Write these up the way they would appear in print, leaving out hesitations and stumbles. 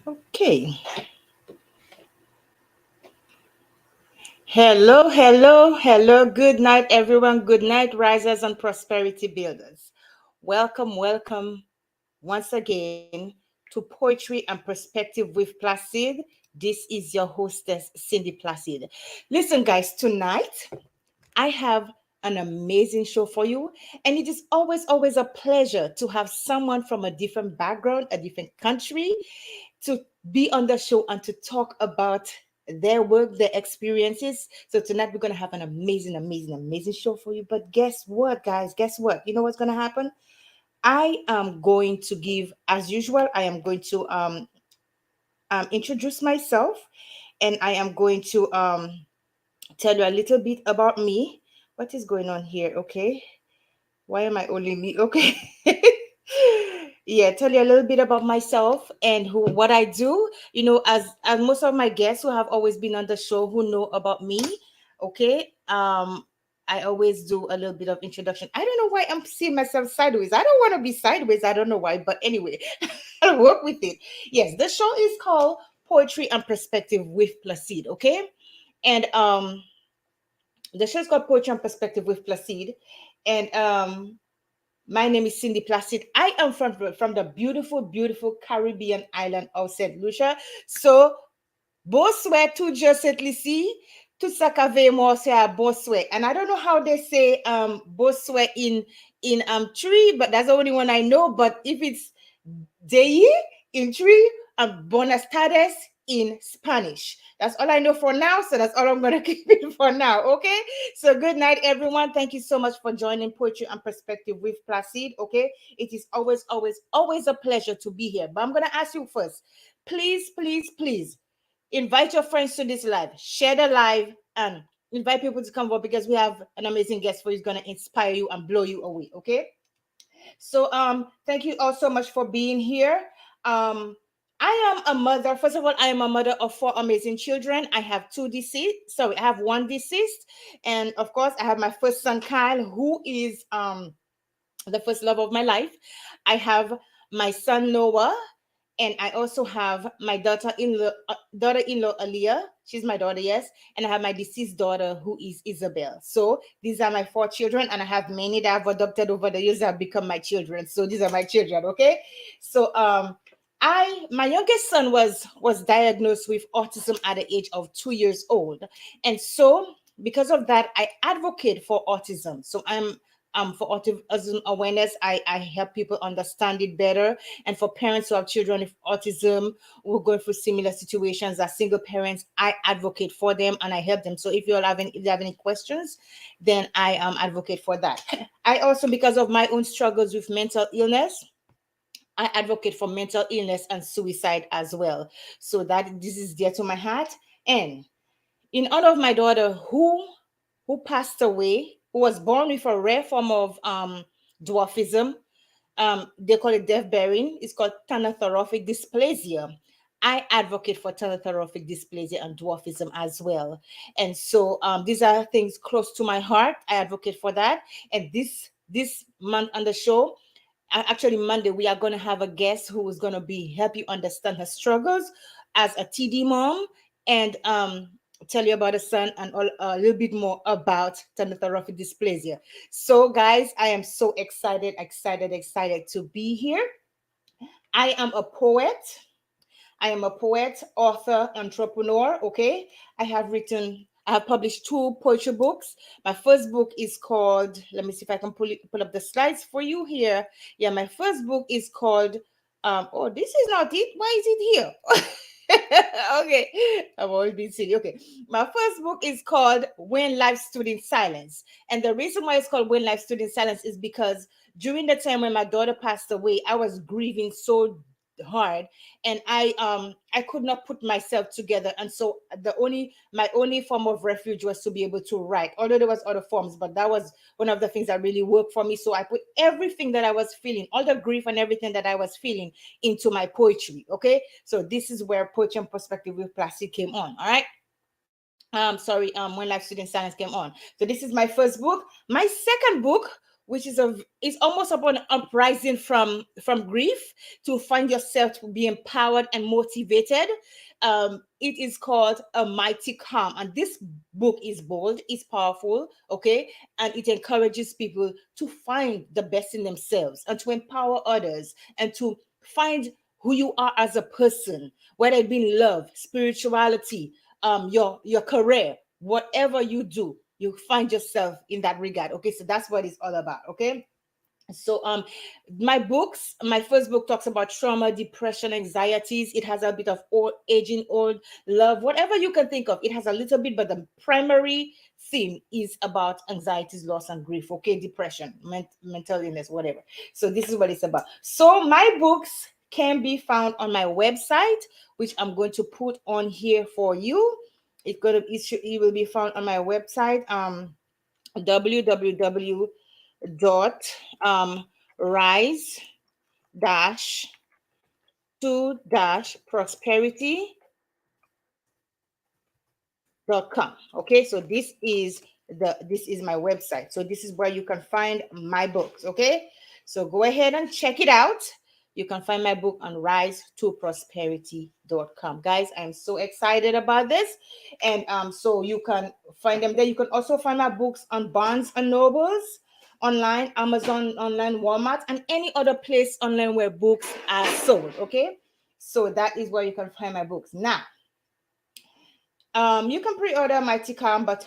Okay. Hello. Good night, everyone. Good night, risers and prosperity builders. Welcome once again to Poetry and Perspective with Placid. This is your hostess, Cindy Placid. Listen, guys, tonight I have an amazing show for you. And it is always a pleasure to have someone from a different background, a different country, to be on the show and to talk about their work, their experiences. So tonight we're going to have an amazing show for you. But guess what, guys? Guess what? You know what's going to happen? I am going to give, as usual, I am going to introduce myself, and I am going to tell you a little bit about me. What is going on here? Okay. Why am I only me? Okay. Yeah, tell you a little bit about myself and who what I do. As most of my guests who have always been on the show who know about me. Okay. I always do a little bit of introduction. I don't know why I'm seeing myself sideways. I don't want to be sideways. I don't know why, but anyway, I'll work with it. Yes, the show is called Poetry and Perspective with Placid. Okay. And the show is called Poetry and Perspective with Placid. And my name is Cindy Placid. I am from the beautiful Caribbean island of St. Lucia. So, bonsoir tout je cette ici. Tout ça qu'avait moi c'est à bonsoir. And I don't know how they say bonsoir in tree, but that's the only one I know. But if it's day in tree, buenas tardes in Spanish. That's all I know for now. So that's all I'm going to keep it for now. Okay. So good night, everyone. Thank you so much for joining Poetry and Perspective with Placid. Okay. It is always a pleasure to be here. But I'm going to ask you first, please invite your friends to this live, share the live, and invite people to come over because we have an amazing guest who is going to inspire you and blow you away. Okay. So thank you all so much for being here. Um I am a mother. First of all, I am a mother of four amazing children. I have two deceased. Sorry, I have one deceased. And of course, I have my first son, Kyle, who is the first love of my life. I have my son Noah, and I also have my daughter-in-law Aliyah. She's my daughter, yes, and I have my deceased daughter who is Isabel. So these are my four children, and I have many that I've adopted over the years that have become my children. So these are my children, okay? So I my youngest son was diagnosed with autism at the age of 2 years old, and so because of that, I advocate for autism. So I'm for autism awareness. I help people understand it better. And for parents who have children with autism who are going through similar situations as single parents, I advocate for them and I help them. So if you have any questions, then I advocate for that. I also, because of my own struggles with mental illness, I advocate for mental illness and suicide as well. So that this is dear to my heart. And in honor of my daughter who passed away, who was born with a rare form of dwarfism. They call it deaf bearing. It's called thanatophoric dysplasia. I advocate for thanatophoric dysplasia and dwarfism as well. And so these are things close to my heart. I advocate for that. And this month on the show, actually Monday, we are going to have a guest who is going to be help you understand her struggles as a TD mom, and tell you about her son and a little bit more about thanatophoric dysplasia. So guys, I am so excited to be here. I am a poet. I am a poet, author, entrepreneur. Okay. I have published two poetry books. My first book is called, let me see if I can pull up the slides for you here. Yeah, my first book is called, oh, this is not it. Why is it here? Okay, I've always been silly. Okay, my first book is called When Life Stood in Silence. And the reason why it's called When Life Stood in Silence is because during the time when my daughter passed away, I was grieving so hard, and I could not put myself together, and so my only form of refuge was to be able to write, although there was other forms, but that was one of the things that really worked for me. So I put everything that I was feeling, all the grief and everything that I was feeling, into my poetry. Okay, so this is where Poetry and Perspective with Plastic came on. All right. Sorry, When Life Stood in Silence came on. So this is my first book. My second book which is a it's almost upon uprising from grief to find yourself to be empowered and motivated. It is called A Mighty Calm, and this book is bold, it's powerful, okay, and it encourages people to find the best in themselves and to empower others and to find who you are as a person, whether it be in love, spirituality, your career, whatever you do, you find yourself in that regard. Okay, so that's what it's all about. Okay, so my books, my first book talks about trauma, depression, anxieties. It has a bit of old aging, old love, whatever you can think of. It has a little bit, but the primary theme is about anxieties, loss, and grief. Okay, depression, mental illness, whatever. So this is what it's about. So my books can be found on my website, which I'm going to put on here for you. It will be found on my website, www dot rise dash to dash prosperity.com. Okay, so this is my website. So this is where you can find my books. Okay, so go ahead and check it out. You can find my book on rise to prosperity.com. Guys, I'm so excited about this. And so you can find them there. You can also find my books on Barnes and Nobles online, Amazon online, Walmart, and any other place online where books are sold. Okay, so that is where you can find my books. Now, you can pre-order Mighty Calm, but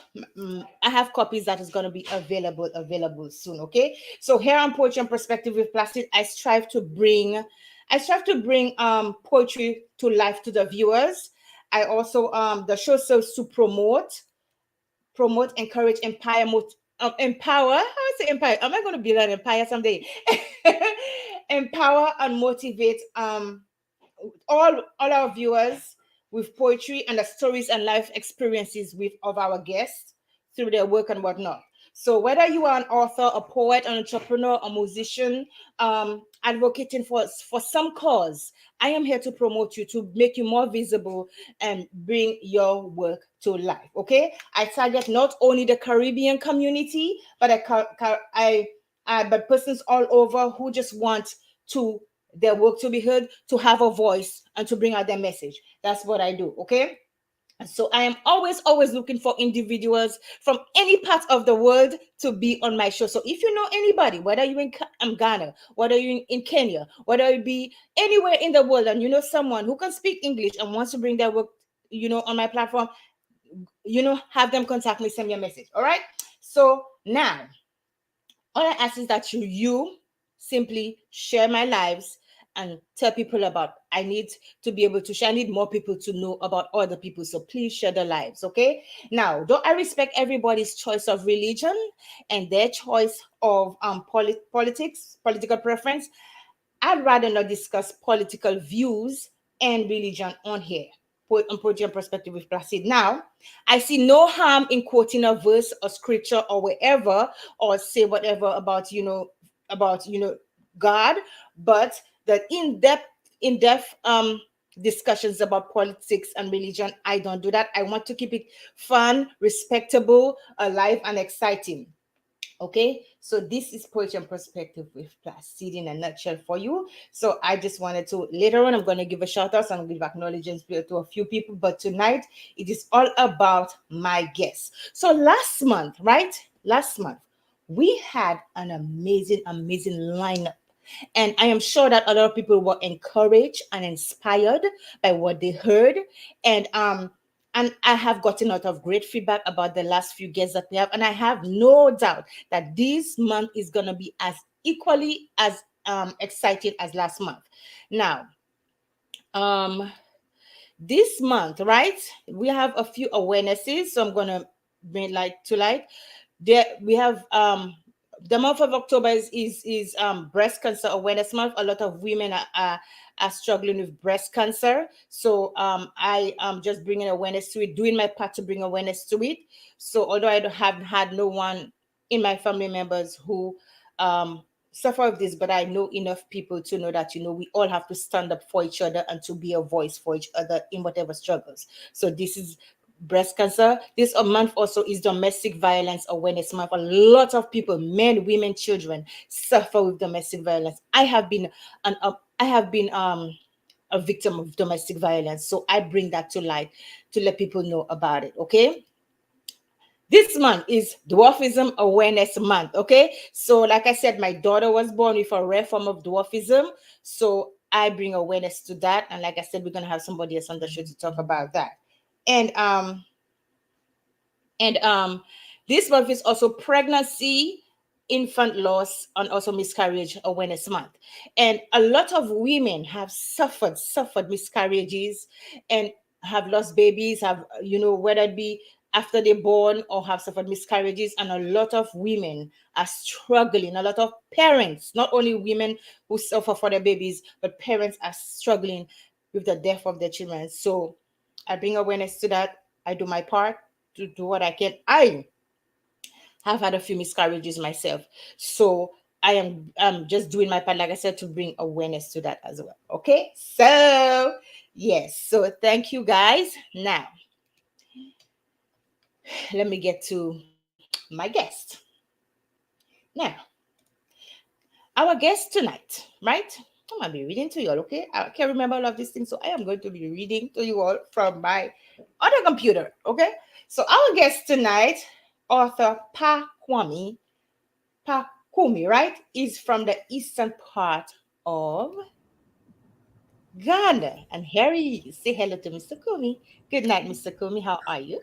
I have copies that is going to be available soon. Okay, so here on Poetry and Perspective with Placid, I strive to bring poetry to life to the viewers. I also the show serves to promote, encourage, empower. How is it empower? Am I going to be an empire someday? Empower and motivate all our viewers with poetry and the stories and life experiences of our guests through their work and whatnot. So whether you are an author, a poet, an entrepreneur, a musician, advocating for some cause, I am here to promote you, to make you more visible and bring your work to life. Okay, I target not only the Caribbean community, but but persons all over who just want to their work to be heard, to have a voice, and to bring out their message. That's what I do. Okay. So I am always looking for individuals from any part of the world to be on my show. So if you know anybody, whether you're in Ghana, whether you're in Kenya, whether it be anywhere in the world, and you know someone who can speak English and wants to bring their work, on my platform, have them contact me, send me a message. All right. So now, all I ask is that you simply share my lives and tell people about. I need to be able to share. I need more people to know about other people. So please share their lives. Okay. Now, don't I respect everybody's choice of religion and their choice of political preference? I'd rather not discuss political views and religion on here. On Poetry and Perspective with Placid. Now, I see no harm in quoting a verse or scripture or wherever, or say whatever about God, but the in-depth discussions about politics and religion, I don't do that. I want to keep it fun, respectable, alive, and exciting. Okay, so this is Poetry and Perspective with Placid in a nutshell for you. So I just wanted to, later on, I'm going to give a shout out and give acknowledgements to a few people, but tonight it is all about my guests. So last month, we had an amazing lineup. And I am sure that a lot of people were encouraged and inspired by what they heard. And I have gotten a lot of great feedback about the last few guests that we have. And I have no doubt that this month is going to be as equally as exciting as last month. Now, this month, right, we have a few awarenesses. So I'm going to bring light to light. There we have the month of October is breast cancer awareness month. A lot of women are struggling with breast cancer. So I am just bringing awareness to it, doing my part to bring awareness to it. So although haven't had no one in my family members who suffer with this, but I know enough people to know that we all have to stand up for each other and to be a voice for each other in whatever struggles. So this is breast cancer. This a month also is domestic violence awareness month. A lot of people, men, women, children, suffer with domestic violence. I have been a victim of domestic violence, so I bring that to light to let people know about it. Okay, this month is dwarfism awareness month. Okay, so like I said, my daughter was born with a rare form of dwarfism, so I bring awareness to that. And like I said, we're gonna have somebody else on the show to talk about that. And um and um this month is also pregnancy, infant loss, and also miscarriage awareness month. And a lot of women have suffered miscarriages and have lost babies, have, whether it be after they're born or have suffered miscarriages. And a lot of women are struggling. A lot of parents, not only women who suffer for their babies, but parents are struggling with the death of their children. So I bring awareness to that. I do my part to do what I can. I have had a few miscarriages myself. So I am just doing my part, like I said, to bring awareness to that as well. Okay. So, yes. So thank you guys. Now, let me get to my guest. Now, our guest tonight, right? I'm going to be reading to you all, okay? I can't remember all of these things, so I am going to be reading to you all from my other computer, okay? So our guest tonight, author Paa-Kumi, right, is from the eastern part of Ghana. And here he is. Say hello to Mr. Kumi. Good night, Mr. Kumi. How are you?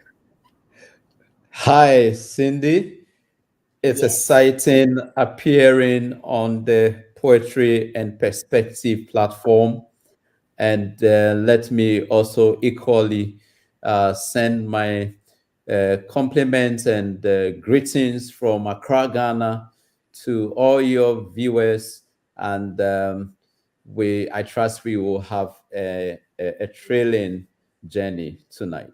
Hi, Cindy. It's Yes. exciting appearing on the Poetry and Perspective platform. And let me also equally send my compliments and greetings from Accra, Ghana to all your viewers. And I trust we will have a thrilling journey tonight.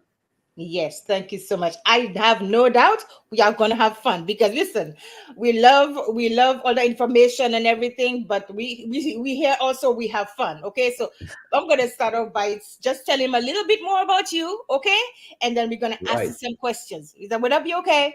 Yes, thank you so much. I have no doubt we are going to have fun because listen, we love all the information and everything, but we here also we have fun. Okay, so I'm going to start off by just telling him a little bit more about you, okay, and then we're going to ask you Right. some questions. Would that be okay?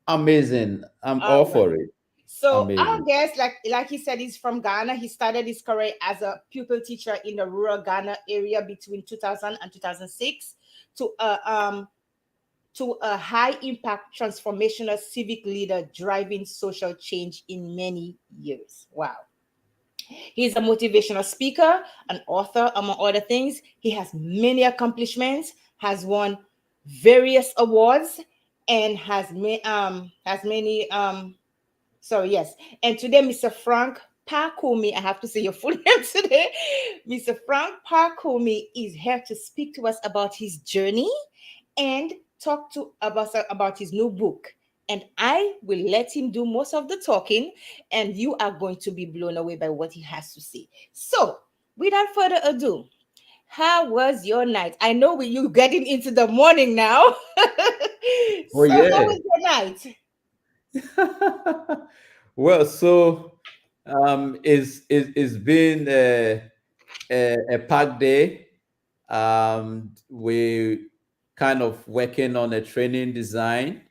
Amazing. I'm All all right. for it. So our Amazing. guest, like he said, he's from Ghana. He started his career as a pupil teacher in the rural Ghana area between 2000 and 2006 to a high impact transformational civic leader driving social change in many years. Wow. He's a motivational speaker, an author, among other things. He has many accomplishments, has won various awards, and has many sorry, yes. And today, Mr. Frank Paa-Kumi, I have to say your full name today. Mr. Frank Paa-Kumi is here to speak to us about his journey and talk to about his new book. And I will let him do most of the talking, and you are going to be blown away by what he has to say. So, without further ado, how was your night? I know you getting into the morning now. Oh So, how yeah. was your night? Well, so it's been a packed day. We kind of working on a training design,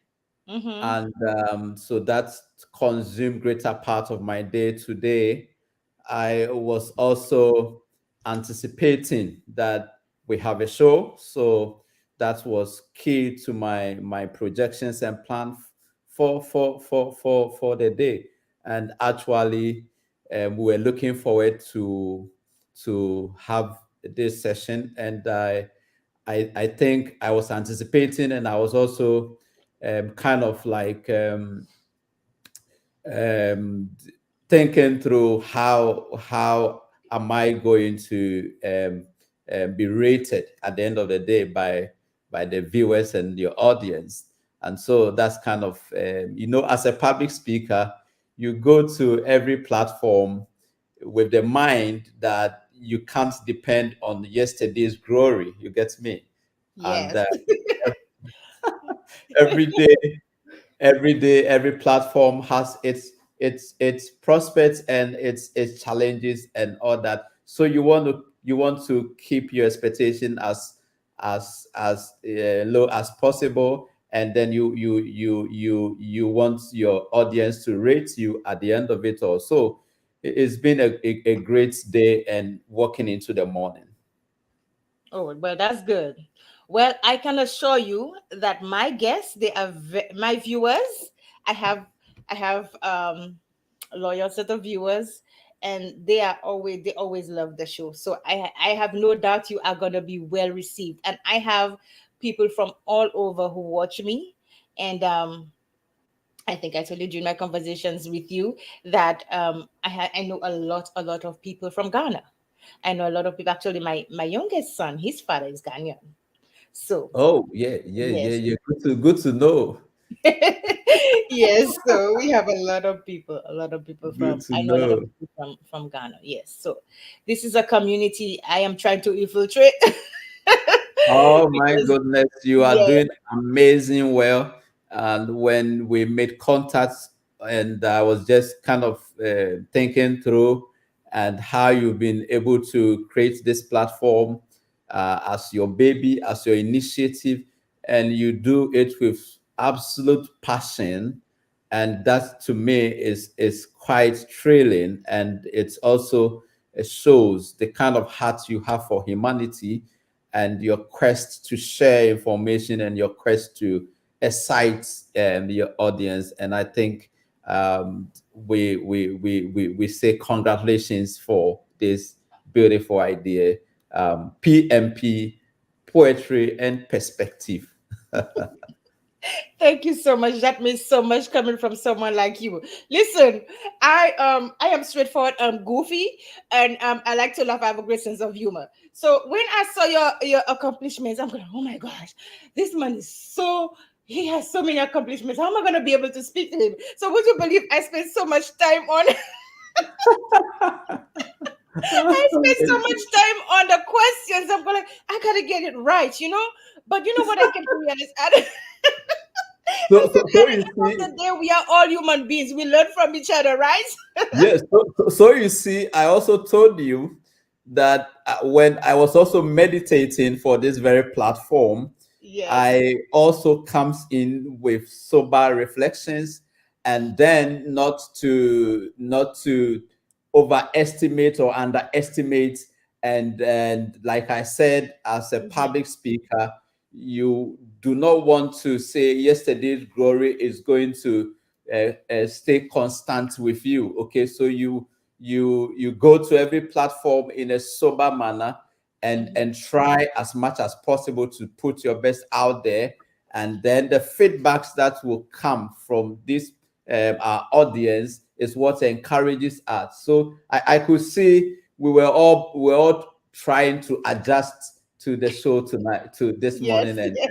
Mm-hmm. and so that's consumed greater part of my day today. I was also anticipating that we have a show, so that was key to my projections and plan for the day. And actually, we were looking forward to have this session, and I think I was anticipating, and I was also kind of like um, thinking through how am I going to be rated at the end of the day by the viewers and your audience. And so that's kind of as a public speaker, you go to every platform with the mind that you can't depend on yesterday's glory. You get me? And Yes. every day every platform has its prospects and its challenges and all that, so you want to keep your expectation as low as possible, and then you want your audience to rate you at the end of it all. So it's been a great day and walking into the morning. Oh, well, that's good. Well, I can assure you that my guests, they are my viewers. I have, I have a loyal set of viewers, and they always love the show. So I have no doubt you are gonna be well received. And I have people from all over who watch me, and I think I told you during my conversations with you that I know a lot of people from Ghana. I know a lot of people. Actually, my youngest son, his father is Ghanaian. So Oh, yeah, yeah, yeah, yes, yeah. Good to know. yes. So we have a lot of people Good from. to I know a lot of know. people from Ghana. Yes. So this is a community I am trying to infiltrate Oh my because goodness, you are yes, doing amazing well. And when we made contacts, and I was just kind of thinking through and how you've been able to create this platform as your baby, as your initiative, and you do it with absolute passion, and that to me is quite thrilling, and it's also it shows the kind of heart you have for humanity and your quest to share information and your quest to excite your audience. And I think we say congratulations for this beautiful idea. PMP, poetry and perspective. thank you so much. That means so much coming from someone like you. Listen, I am straightforward, goofy, and I like to laugh. I have a great sense of humor. So when I saw your accomplishments, I'm going, oh my gosh, this man is so he has so many accomplishments. How am I going to be able to speak to him? So would you believe I spent so much time on I spent so much time on the questions. I'm going, I gotta get it right, you know. But you know what I came to realize? I So, said, so, so at the you end of see, the day, we are all human beings. We learn from each other, right? yes. So you see, I also told you that when I was also meditating for this very platform, Yes. I also comes in with sober reflections, and then not to overestimate or underestimate. And like I said, as a Mhm. public speaker, you do not want to say yesterday's glory is going to stay constant with you. Okay, so you go to every platform in a sober manner, Mhm. and try as much as possible to put your best out there, and then the feedbacks that will come from this our audience is what encourages us. So I could see we were all trying to adjust to the show tonight, to this Yes, morning, and yes.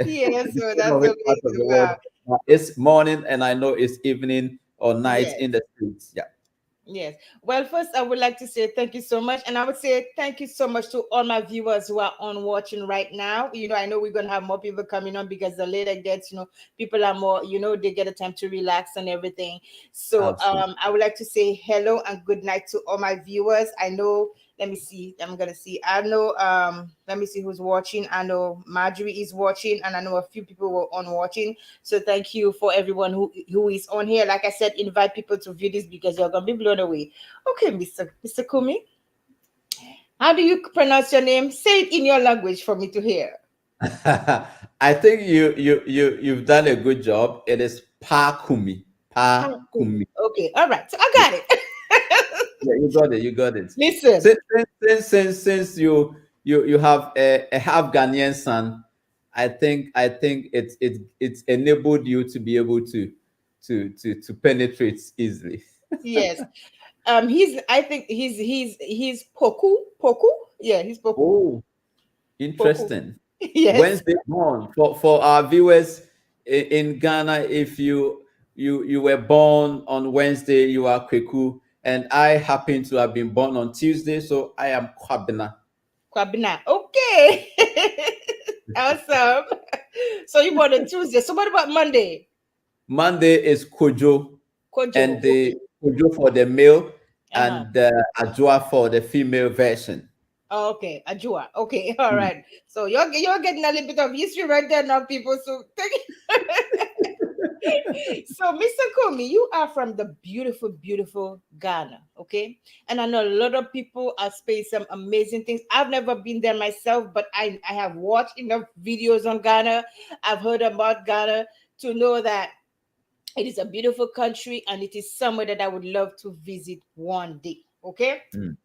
Yes, the so same that's of it part of amazing. the Wow. world. It's morning, and I know it's evening or night Yes. in the streets. Yeah, Yes. Well, first, I would like to say thank you so much. And I would say thank you so much to all my viewers who are on watching right now. You know, I know we're going to have more people coming on because the later it gets, people are more, they get a time to relax and everything. So absolutely. I would like to say hello and good night to all my viewers. I know, let me see, I'm going to see. I know, let me see who's watching. I know Marjorie is watching, and I know a few people were on watching. So thank you for everyone who is on here. Like I said, invite people to view this because you're gonna be blown away. Okay, Mr. Kumi, how do you pronounce your name? Say it in your language for me to hear. I think you've done a good job. It is Paa-Kumi. Kumi. Paa-Kumi. Okay, all right. So I got it. Yeah, you got it. You got it. Listen, Since you have a half Ghanaian son, I think it's enabled you to be able to penetrate easily. yes. He's I think he's Poku. Yeah, he's Poku. Oh, Poku. interesting. Yes. Wednesday born for our viewers in Ghana. If you were born on Wednesday, you are Kweku, and I happen to have been born on Tuesday, so I am Kwabena. Kwabena. Okay. Awesome. So you born on Tuesday. So what about Monday? Monday is Kojo, Kojo. and the Okay. Kojo for the male Uh-huh. and the Ajua for the female version. Oh, okay, Ajua. Okay, all Mm. right. So you're getting a little bit of history right there now, people. So thank so, Mr. Kumi, you are from the beautiful, beautiful Ghana, okay? And I know a lot of people are saying some amazing things. I've never been there myself, but I have watched enough videos on Ghana. I've heard about Ghana to know that it is a beautiful country and it is somewhere that I would love to visit one day, okay? Mm.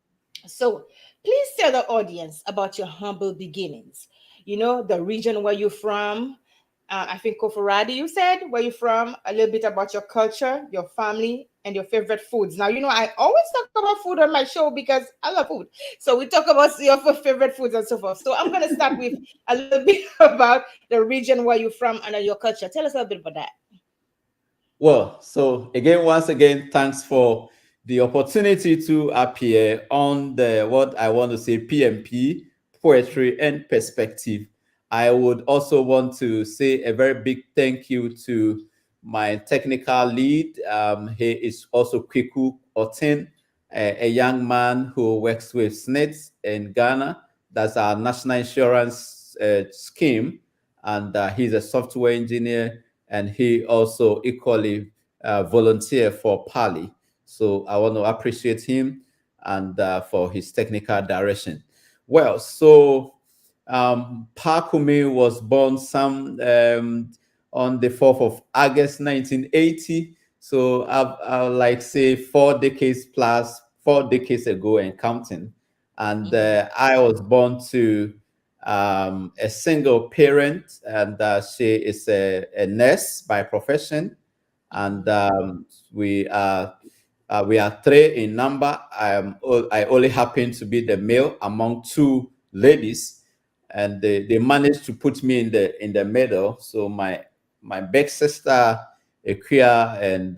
So please tell the audience about your humble beginnings. You know, the region where you're from. I think Koforadi, you said where you're from, a little bit about your culture, your family, and your favorite foods. Now, you know, I always talk about food on my show because I love food. So we talk about your favorite foods and so forth. So I'm going to start with a little bit about the region where you're from and your culture. Tell us a little bit about that. Well, so again, once again, thanks for the opportunity to appear on the what I want to say PMP, Poetry and Perspective. I would also want to say a very big thank you to my technical lead. He is also Kwiku Otin, a young man who works with SNITS in Ghana. That's our national insurance scheme. And he's a software engineer, and he also equally volunteer for Pali. So I want to appreciate him and for his technical direction. Well, so Paa-Kumi was born on the 4th of August 1980. So I'll like say 4 decades plus, 4 decades ago and counting. And Mm-hmm. I was born to a single parent, and she is a nurse by profession, and Mm-hmm. we are three in number. I only happen to be the male among two ladies, and they managed to put me in the middle. So my big sister, Equia, and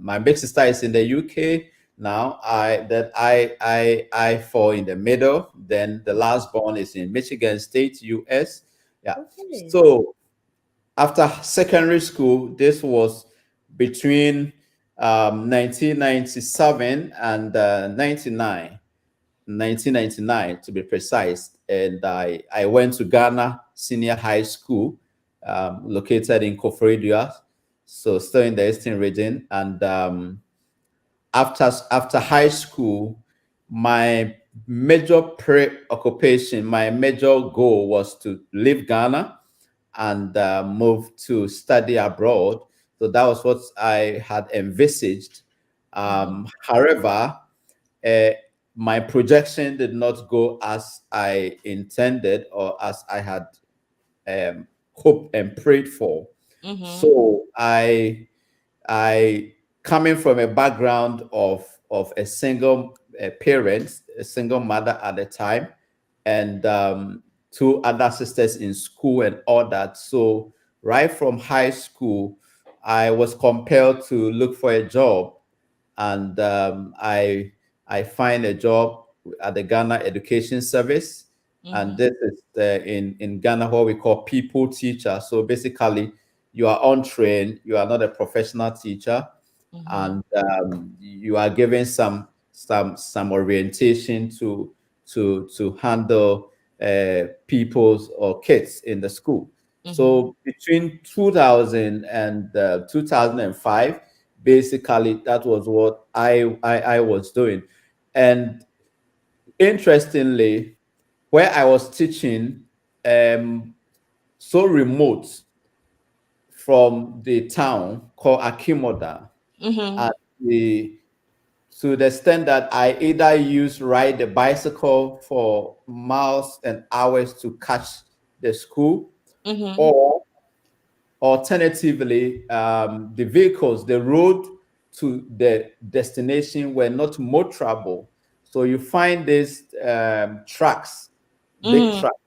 my big sister is in the UK now. I fall in the middle. Then the last born is in Michigan State, US. Yeah. Okay. So after secondary school, this was between 1997 and 1999 to be precise. And I went to Ghana Senior High School, located in Koforidua, so still in the Eastern region. And after high school, my major preoccupation, my major goal was to leave Ghana and move to study abroad. So that was what I had envisaged. Mm-hmm. However, uh, my projection did not go as I intended or as I had hoped and prayed for. Mm-hmm. So I coming from a background of a single parent, a single mother at the time, and two other sisters in school and all that. So right from high school, I was compelled to look for a job, and I find a job at the Ghana Education Service, and Mm-hmm. this is in Ghana what we call people teacher. So basically, you are untrained, you are not a professional teacher, Mm-hmm. and you are given some orientation to handle people's or kids in the school. Mm-hmm. So between 2000 and 2005, basically that was what I was doing. And interestingly, where I was teaching, um, so remote from the town called Akimoda, Mm-hmm. at the to the extent that I either ride the bicycle for miles and hours to catch the school, Mm-hmm. or alternatively, the vehicles, the road to the destination were not motorable. So you find these trucks, big Mm-hmm. trucks.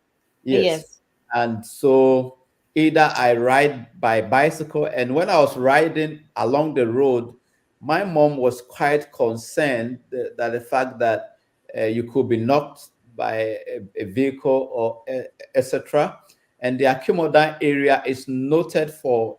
Yes. Yes. And so either I ride by bicycle, and when I was riding along the road, my mom was quite concerned that the fact that you could be knocked by a vehicle or etc. And the Akomodan area is noted for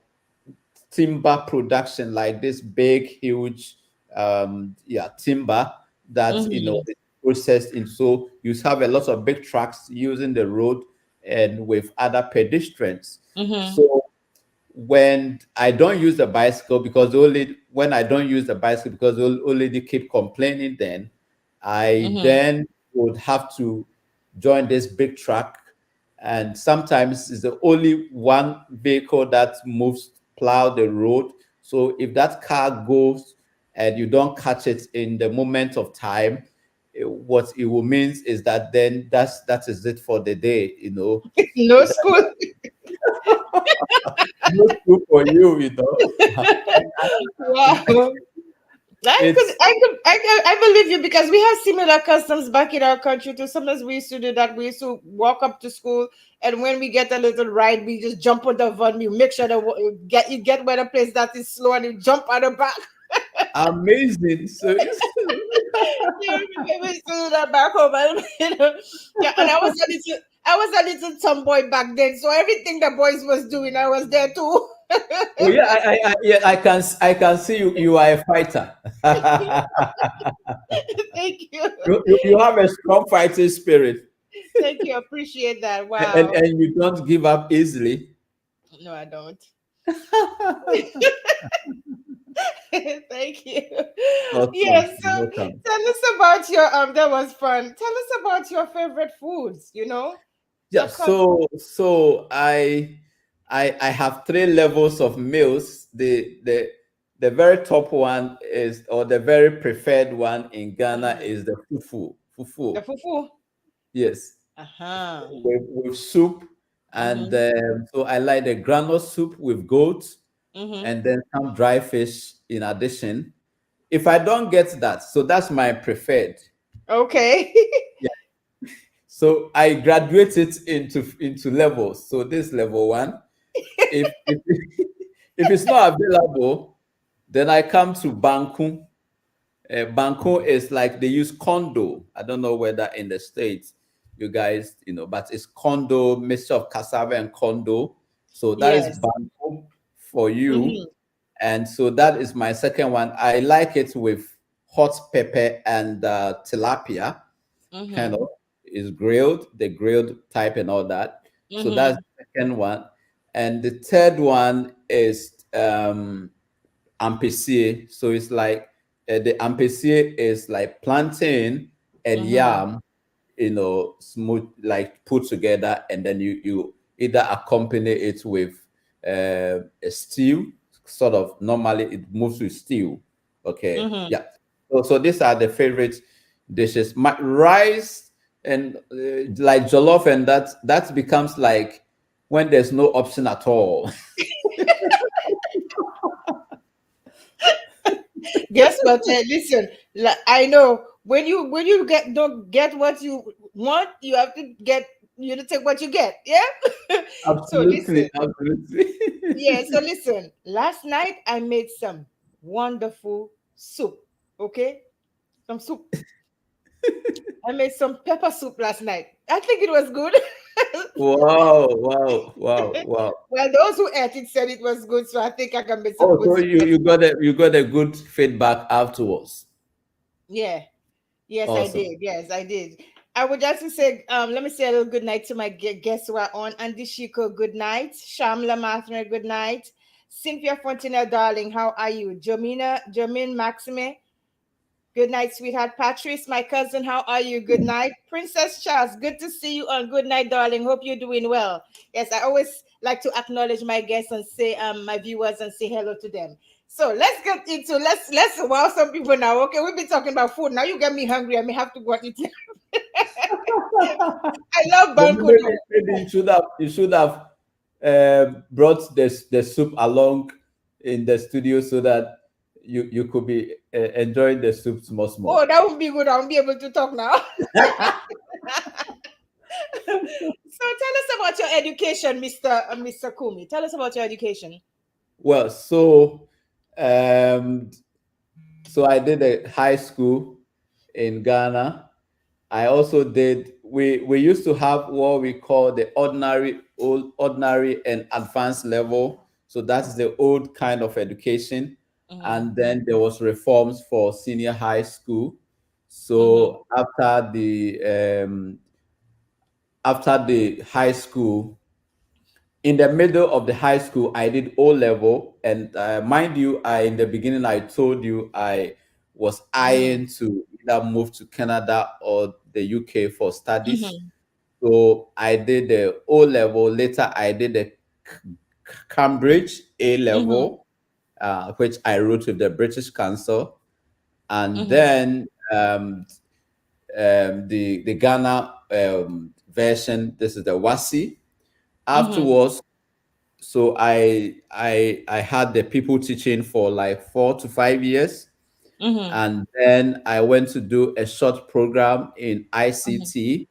timber production, like this big, huge, timber that Mm-hmm. processed in. So you have a lot of big trucks using the road and with other pedestrians. Mm-hmm. So when I don't use the bicycle, because only when I don't use the bicycle because only they keep complaining, then I Mm-hmm. then would have to join this big truck, and sometimes it's the only one vehicle that moves plow the road. So if that car goes and you don't catch it in the moment of time, what it will means is that then that is it for the day, No school. no school for you, and Wow. it's I believe you because we have similar customs back in our country too. Sometimes we used to do that. We used to walk up to school, and when we get a little ride, we just jump on the van. We make sure that you get where the place that is slow, and you jump on the back. amazing. So Yeah, we used to do that back home, and, yeah. And I was a little tomboy back then, so everything the boys was doing, I was there too. oh yeah, yeah, I can see you are a fighter. Thank you, You have a strong fighting spirit, thank you, appreciate that. and Wow. and you don't give up easily. No, I don't. Thank you. Awesome. Yes. So You're welcome. tell us about your that was fun. Tell us about your favorite foods, Yeah, Of course. so I have three levels of meals. The very top one is, or the very preferred one in Ghana, Mhm. is the fufu. The Fufu. fufu. Yes. Uh-huh. With soup, and Mm-hmm. so I like the granule soup with goat, Mm-hmm. and then some dry fish in addition. If I don't get that, so that's my preferred. Okay. Yeah. So I graduate it into levels. So this level one. If if it's not available, then I come to banku. Banku is like they use condo. I don't know whether in the States you guys, but it's condo, mixture of cassava and condo. So that is Yes. banku for you. Mm-hmm. And so that is my second one. I like it with hot pepper and tilapia, kind Mm-hmm. of is grilled, the grilled type and all that. So that's Mm-hmm. the second one. And the third one is ampesier. So it's like the ampesier is like plantain and Mm-hmm. yam, smooth, like put together, and then you either accompany it with a stew. Sort of normally it moves with stew. Okay, Mm-hmm. yeah. So these are the favorite dishes. My rice and like jollof, and that becomes like when there's no option at all. Guess what? Listen, I know when you don't get what you want, you have to get you to take what you get. Yeah. So Absolutely, listen. absolutely. Yeah, so listen. Last night I made some wonderful soup. Okay? Some soup. I made some pepper soup last night. I think it was good. Wow, wow, wow, wow. Well, those who ate it said it was good, so I think I can make some Oh, good so soup you next you time. got a good feedback afterwards. Yeah. Yes, I Awesome. did. Yes, I did. I would just say, let me say a little good night to my guests who are on. Andy Shiko, good night. Shamla Mathner, good night. Cynthia Fontenelle, darling, how are you? Jermaine Maxime, good night, sweetheart. Patrice, my cousin, how are you? Good night. Princess Charles, good to see you on. Good night, darling. Hope you're doing well. Yes, I always like to acknowledge my guests and say my viewers and say hello to them. So let's wow some people now. Okay, we've been talking about food. Now you get me hungry. I may have to go and eat. I love But banku though. maybe you should have brought the soup along in the studio so that you could be enjoying the soup small Oh, small. that would be good. I won't be able to talk now. So tell us about your education, Mr. Kumi. Tell us about your education. Well, um, so I did a high school in Ghana. I also did. We used to have what we call the ordinary and advanced level. So that's the old kind of education, Mm-hmm. and then there was reforms for senior high school. Mhm. So after the high school, in the middle of the high school, I did O level, and mind you, I in the beginning I told you I was Mhm. eyeing to either move to Canada or the UK for studies. Mhm. So I did the O level. Later, I did the Cambridge A Mhm. level, which I wrote with the British Council, and Mhm. then the Ghana version. This is the WASI. Mhm. Afterwards, so I had the people teaching for like 4 to 5 years, Mhm. and then I went to do a short program in Mhm. ICT,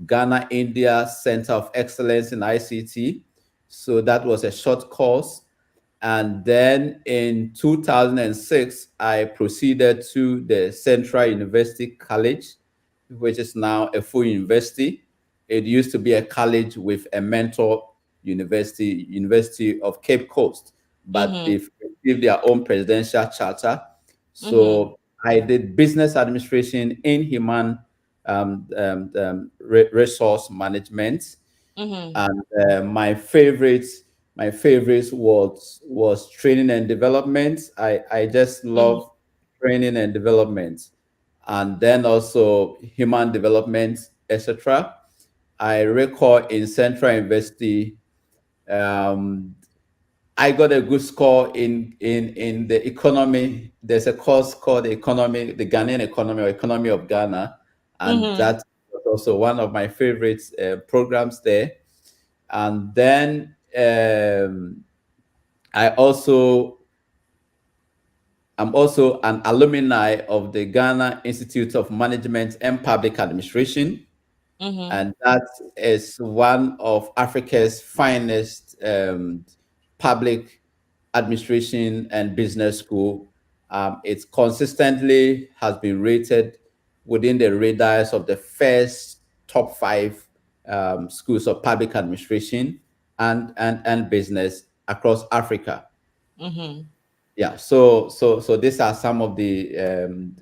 Ghana India Center of Excellence in ICT. So that was a short course. And then in 2006, I proceeded to the Central University College, which is now a full university. It used to be a college with a mentor university, University of Cape Coast, but Mhm. they've received their own presidential charter. Mhm. So I did business administration in human resource management, Mhm. and my favorite was training and development. I just Mhm. love training and development, and then also human development, etc. I recall in Central University, um, I got a good score in the economy. There's a course called the economy, the Ghanaian economy or economy of Ghana, and Mhm. that was also one of my favorite programs there. And then I also I'm also an alumni of the Ghana Institute of Management and Public Administration, Mhm. and that is one of Africa's finest public administration and business school. It consistently has been rated within the radars of the first top five schools of public administration and business across Africa. Mhm. Yeah, so these are some of the um,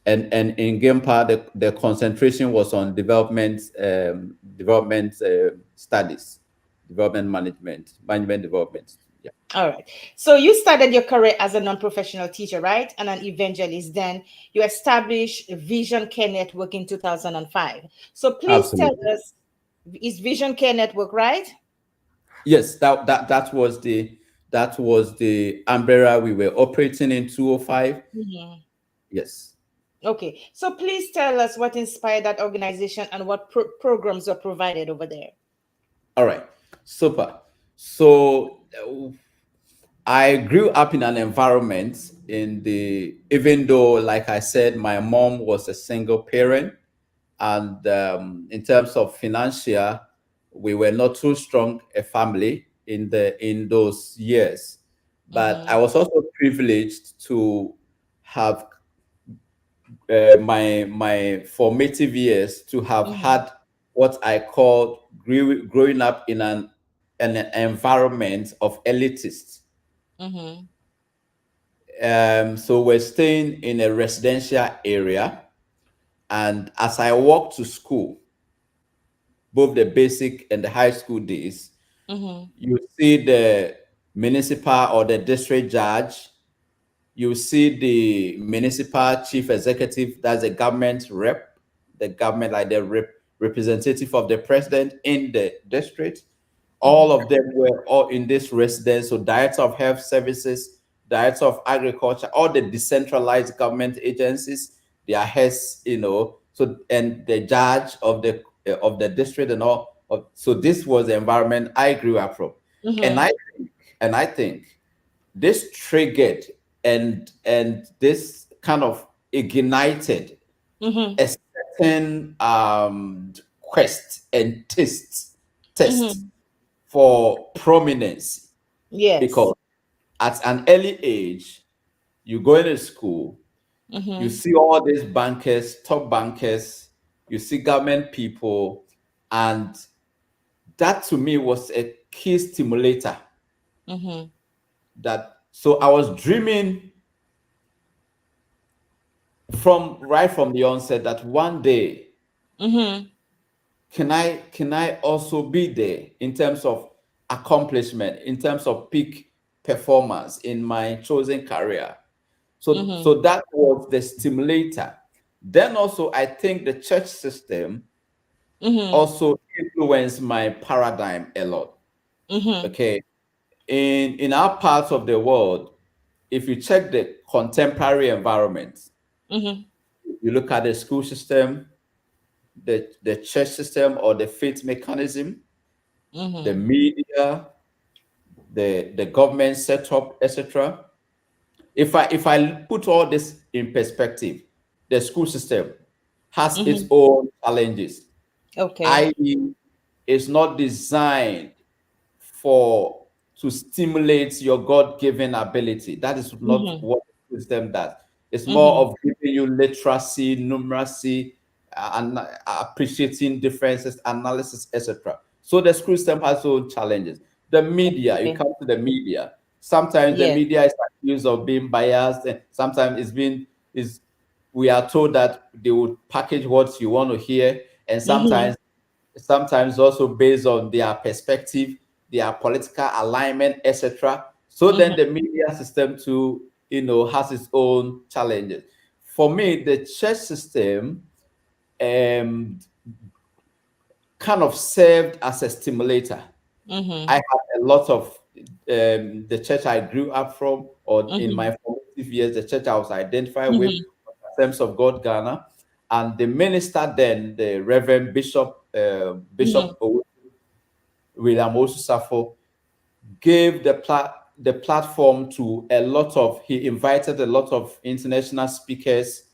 and in Gempa the concentration was on development studies, management development. Yeah, All right. So you started your career as a non-professional teacher, right? And an evangelist. Then you established Vision Care Network in 2005. So please tell absolutely. us, is Vision Care Network right? Yes, that was the umbrella we were operating in 205. Mhm. Yes. Okay. So please tell us what inspired that organization and what programs are provided over there. All right. Super. So I grew up in an environment even though, like I said, my mom was a single parent, and in terms of financial, we were not too strong a family in those years. But I Mhm. was also privileged to have my formative years to have Mhm. had what I called growing up in an environment of elitists. Mhm. So we're staying in a residential area, and as I walked to school, both the basic and the high school days, Mhm. you see the municipal or the district judge, you see the municipal chief executive, that's the government rep, the government, like the representative of the president in the district. All Mhm. of them were all in this residence. So director of health services, director of agriculture, all the decentralized government agencies, their heads, so, and the judge of the district and all of, so this was the environment I grew up from. And Mhm. I think this triggered and this kind of ignited Mhm. a certain quest and test Mhm. for prominence, Yes. because at an early age you go into school, you Mhm. see all these bankers, top bankers, you see government people, and that to me was a key stimulator. That so I was dreaming from right from the onset that one day Mhm. can I also be there in terms of accomplishment, in terms of peak performance in my chosen career. Mhm. So that was the stimulator. Then also I think the church system Mhm. also influenced my paradigm a lot. Mhm. Okay. In our parts of the world, if you check the contemporary environment, Mhm. you look at the school system, the church system or the faith mechanism, the Mhm. media, the government setup, etc. If I put all this in perspective, the school system has its Mhm. own challenges, Okay. i.e., it's not designed for to stimulate your God-given ability. That is not Mhm. what the system does. It's more Mhm. of giving you literacy, numeracy, and appreciating differences, analysis, etc. So the school system has its own challenges. The media, you Okay. come to the media. Sometimes the Yes. media is accused of being biased, and sometimes it's been is we are told that they would package what you want to hear, and Mhm. sometimes also based on their perspective, their political alignment, etc. So then Mhm. the media system too, has its own challenges. For me, the church system um, kind of served as a stimulator. I Mhm. had a lot of the church I grew up from, or in Mhm. my formative years, the church I was identified with, Mhm. Terms of God Ghana, and the minister then, the Reverend Mhm. Bishop William Osusafo, gave the platform to a lot of. He invited a lot of international speakers,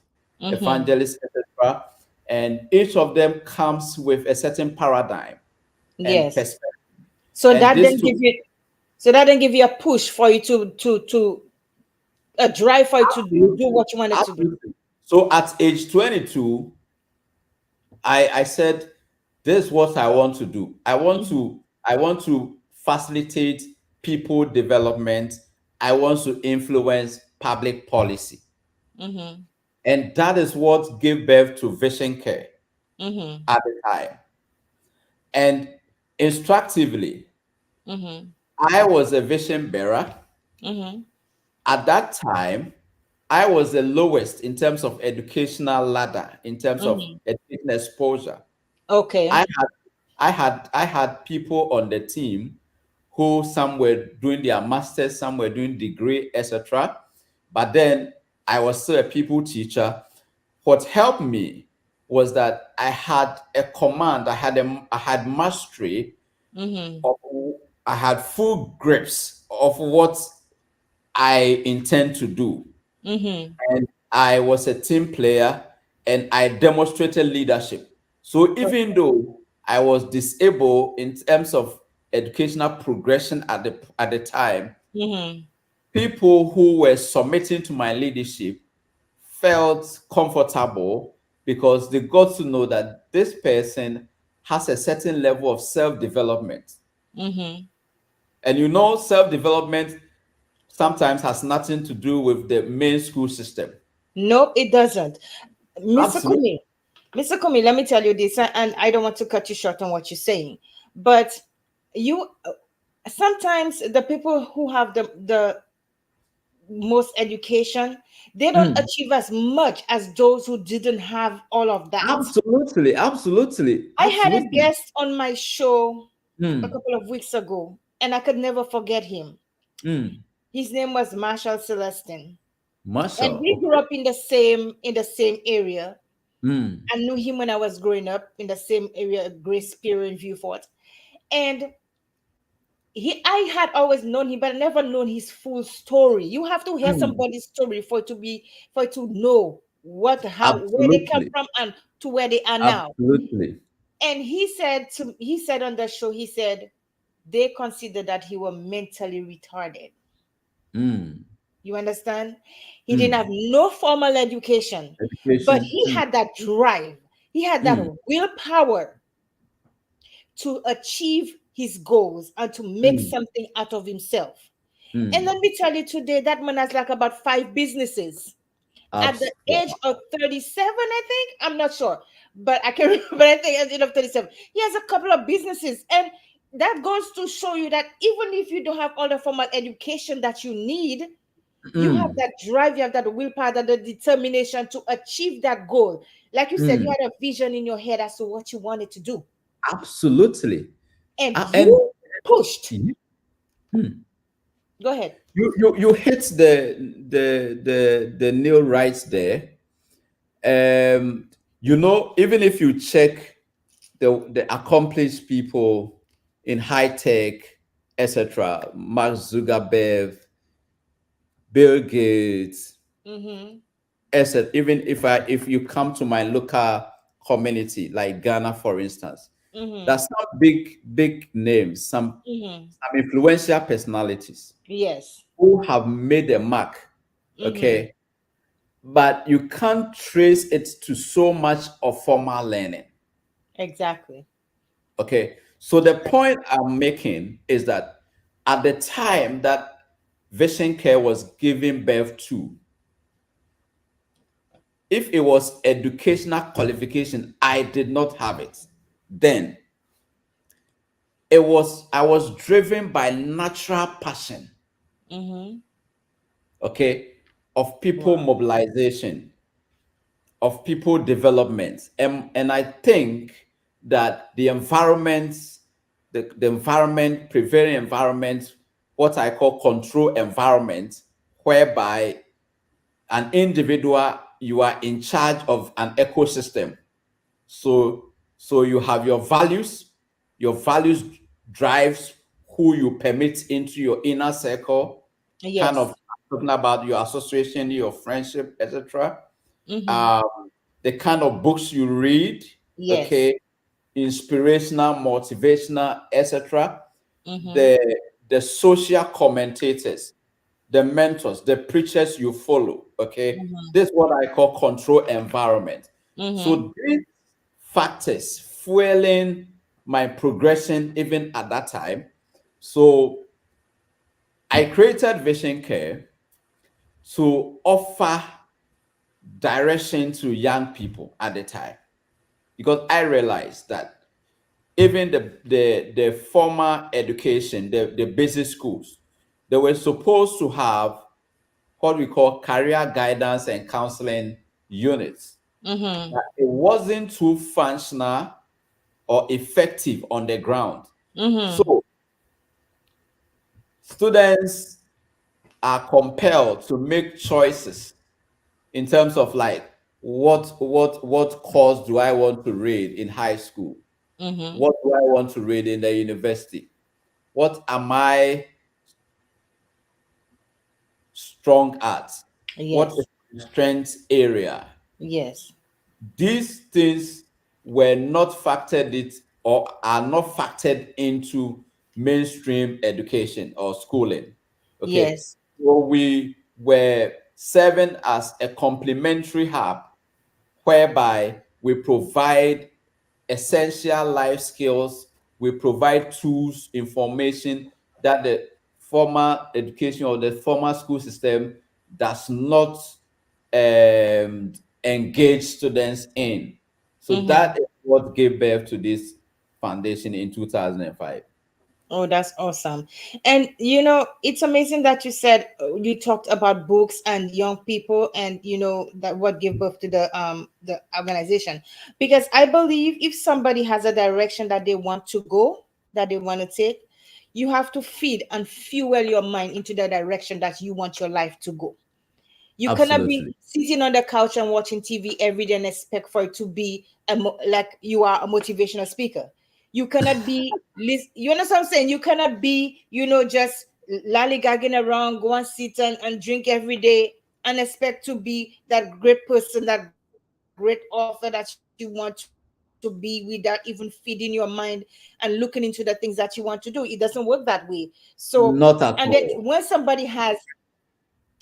Mhm. evangelists, etc., and each of them comes with a certain paradigm and Yes. perspective. So And that this then took give you, so that then give you a push for you to a drive for you to do absolutely, what you wanted to do. absolutely. So at age 22, I said, this is what I want to do. Mhm. I want to facilitate people development. I want to influence public policy. Mhm. And that is what gave birth to Vision Care Mhm. at the time. And instructively, Mhm. I was a vision bearer. Mhm. At that time, I was the lowest in terms of educational ladder, in terms of Mhm. education exposure. I Okay. had I had people on the team who some were doing their masters, some were doing degree, etc. But then I was still a people teacher. What helped me was that I had a command, I had mastery Mhm. of, I had full grips of what I intend to do. Mhm. And I was a team player and I demonstrated leadership. So even though I was disabled in terms of educational progression at the time, Mhm. people who were submitting to my leadership felt comfortable because they got to know that this person has a certain level of self-development. Mhm. And self-development sometimes has nothing to do with the main school system. Nope, it doesn't. Mr. Absolutely. Kumi, Mr. Kumi, let me tell you this, and I don't want to cut you short on what you're saying, but you sometimes the people who have the most education, they don't Mm. achieve as much as those who didn't have all of that. Absolutely, absolutely, I had a absolutely. guest on my show a Mm, couple of weeks ago, and I could never forget him. mm. His name was Marshall Celestin, and Marshall, we grew okay. up in the same area. Mm, I knew him when I was growing up in the same area, Grace Pier in Viewport. And I had always known him, but I never known his full story. You have to hear mm. somebody's story for to know where they come Absolutely, from and to where they are now. absolutely. And he said on the show, he said they consider that he was mentally retarded. Mm, You understand? He didn't have mm. no formal education, but Education. he had that drive. He had that Mm, willpower to achieve his goals and to make mm, something out of himself. And mm. let me tell you today, that man has like about 5 businesses. at the Yeah. age of 37, I think. I'm not sure, but I can remember. But I think at the age of 37, he has a couple of businesses, and that goes to show you that even if you don't have all the formal education that you need, you have Mm, that drive, you have that willpower, that the determination to achieve that goal. Like you said, you mm, had a vision in your head as to what you wanted to do, absolutely. and And you pushed. you, mm, Go ahead. you hit the nail right there. You know, even if you check the accomplished people in high tech, etc., Mark Zuckerberg, Bill Gates, Mm-hmm. etc. Even if you come to my local community like Ghana, for instance, Mm-hmm. there's some big names, Mm-hmm. some influential personalities Yes. who have made a mark. Mm-hmm. Okay, but you can't trace it to so much of formal learning. Exactly. Okay, so the point I'm making is that at the time that Vision Care was giving birth to, if it was educational qualification, I did not have it. Then I was driven by natural passion, Mm-hmm. okay, of people Wow. mobilization, of people development. And I think that the environment, prevailing environment, what I call control environment, whereby an individual, you are in charge of an ecosystem. So you have your values drives who you permit into your inner circle, kind Yes. of talking about your association, your friendship, etc. Mm-hmm. Um, the kind of books you read, Yes. okay, inspirational, motivational, etc. Mm-hmm. The the social commentators, the mentors, the preachers you follow. Okay, Mm-hmm. this is what I call control environment. Mm-hmm. So these factors fueling my progression even at that time. So I created Vision Care to offer direction to young people at the time because I realized that even the formal education, the basic schools, they were supposed to have what we call career guidance and counseling units. Mm-hmm. But it wasn't too functional or effective on the ground. Mm-hmm. So students are compelled to make choices in terms of like what course do I want to read in high school? Mm-hmm. What do I want to read in the university? What am I strong at? What is Yes. my strength area? Yes. These things were not factored it or are not factored into mainstream education or schooling. Okay. Yes. So we were serving as a complementary hub whereby we provide essential life skills, we provide tools, information that the formal education or the formal school system does not um, engage students in. So Mm-hmm. that is what gave birth to this foundation in 2005. Oh, that's awesome. And you know, it's amazing that you said you talked about books and young people, and you know that what gave birth to the organization. Because I believe if somebody has a direction that they want to go, that they want to take, you have to feed and fuel your mind into the direction that you want your life to go. You cannot be Absolutely. sitting on the couch and watching TV every day and expect for it to be like you are a motivational speaker. You cannot be, you understand what I'm saying? You cannot be, you know, just lollygagging around, go and sit and drink every day and expect to be that great person, that great author that you want to be without even feeding your mind and looking into the things that you want to do. It doesn't work that way. So, and then when Not at somebody all. has,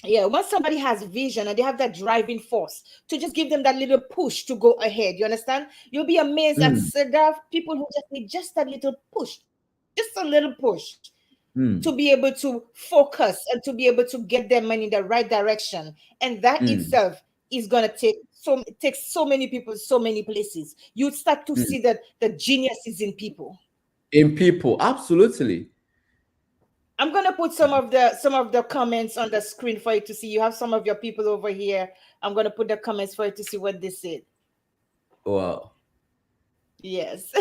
yeah, once somebody has vision and they have that driving force to just give them that little push to go ahead, you understand? You'll be amazed at Mm, there are people who just need just that little push, just a little push to be able mm, to focus and to be able to get their money in the right direction. And that mm. itself is gonna take so many people so many places. You start to Mm. see that the genius is in people. In people, absolutely. I'm gonna put some of the comments on the screen for you to see. You have some of your people over here. I'm gonna put the comments for you to see what they said. Wow. Yes.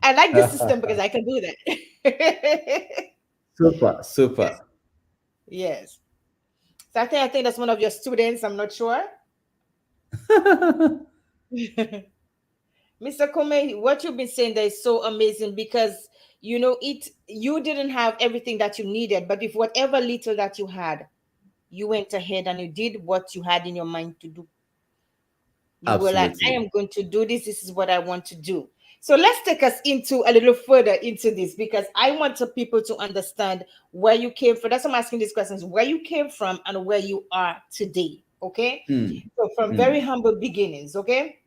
I like this system because I can do that. Super, super. Yes. So I think that's one of your students. I'm not sure. Mr. Kome, what you've been saying there is so amazing because you didn't have everything that you needed, but with whatever little that you had, you went ahead and you did what you had in your mind to do. You were like, I Absolutely. am going to do this. This is what I want to do. So let's take us into a little further into this because I want the people to understand where you came from. That's why I'm asking these questions, where you came from and where you are today. Okay. Mm, So from very mm. humble beginnings. Okay.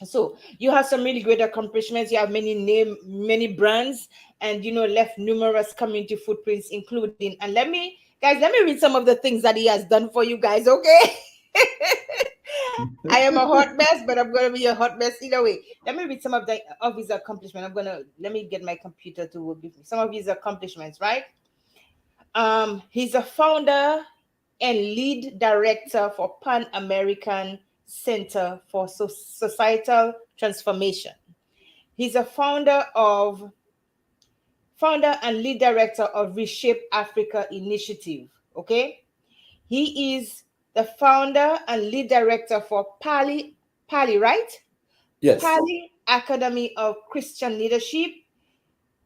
So you have some really great accomplishments. You have many brands, and left numerous community footprints, including. And let me read some of the things that he has done for you guys. Okay. I am a hot mess, but I'm gonna be a hot mess either way. Let me read some of his accomplishments. Let me get my computer to give me some of his accomplishments. Right. He's a founder and lead director for Pan American Center for Societal Transformation. He's a founder and lead director of Reshape Africa Initiative. Okay, he is the founder and lead director for Pali, right? Yes. Pali Academy of Christian Leadership.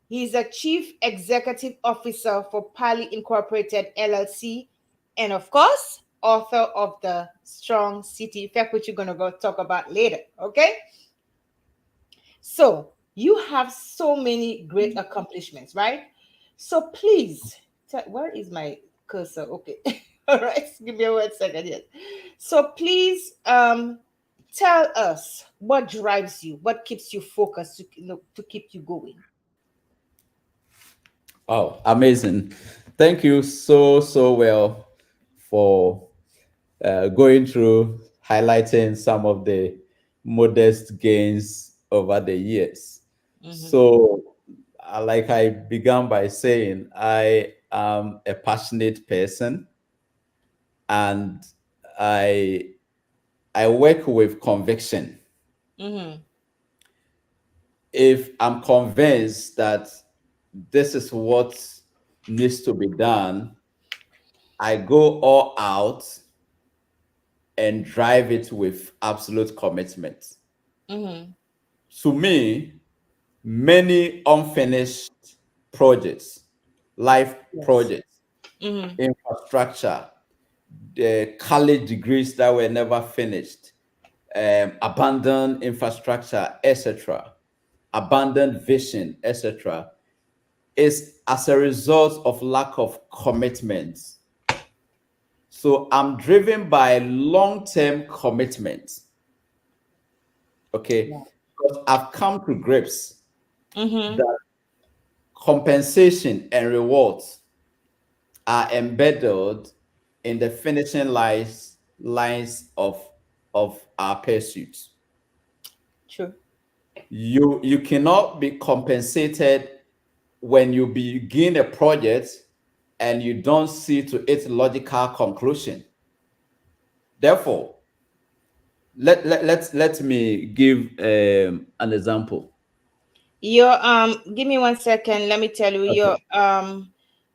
He's a chief executive officer for Pali Incorporated LLC, and of course, author of the Strong City Effect, which you're gonna go talk about later. Okay, so you have so many great accomplishments, right? So please, where is my cursor? Okay, all right, give me 1 second. Yes. So please, tell us what drives you, what keeps you focused to keep you going. Oh, amazing. Thank you so, so well for going through highlighting some of the modest gains over the years. Mm-hmm. So, like I began by saying, I am a passionate person and I I work with conviction. Mm-hmm. If I'm convinced that this is what needs to be done, I go all out and drive it with absolute commitment. Mm-hmm. To me, many unfinished projects, life Yes. projects, Mm-hmm. infrastructure, the college degrees that were never finished, abandoned infrastructure, etc., abandoned vision, etc., is as a result of lack of commitment. So I'm driven by long-term commitment. Okay, Yeah. because I've come to grips Mm-hmm. that compensation and rewards are embedded in the finishing lines of our pursuits. True. You cannot be compensated when you begin a project and you don't see to its logical conclusion. Therefore, let me give an example. Give me 1 second. Let me tell you, Okay.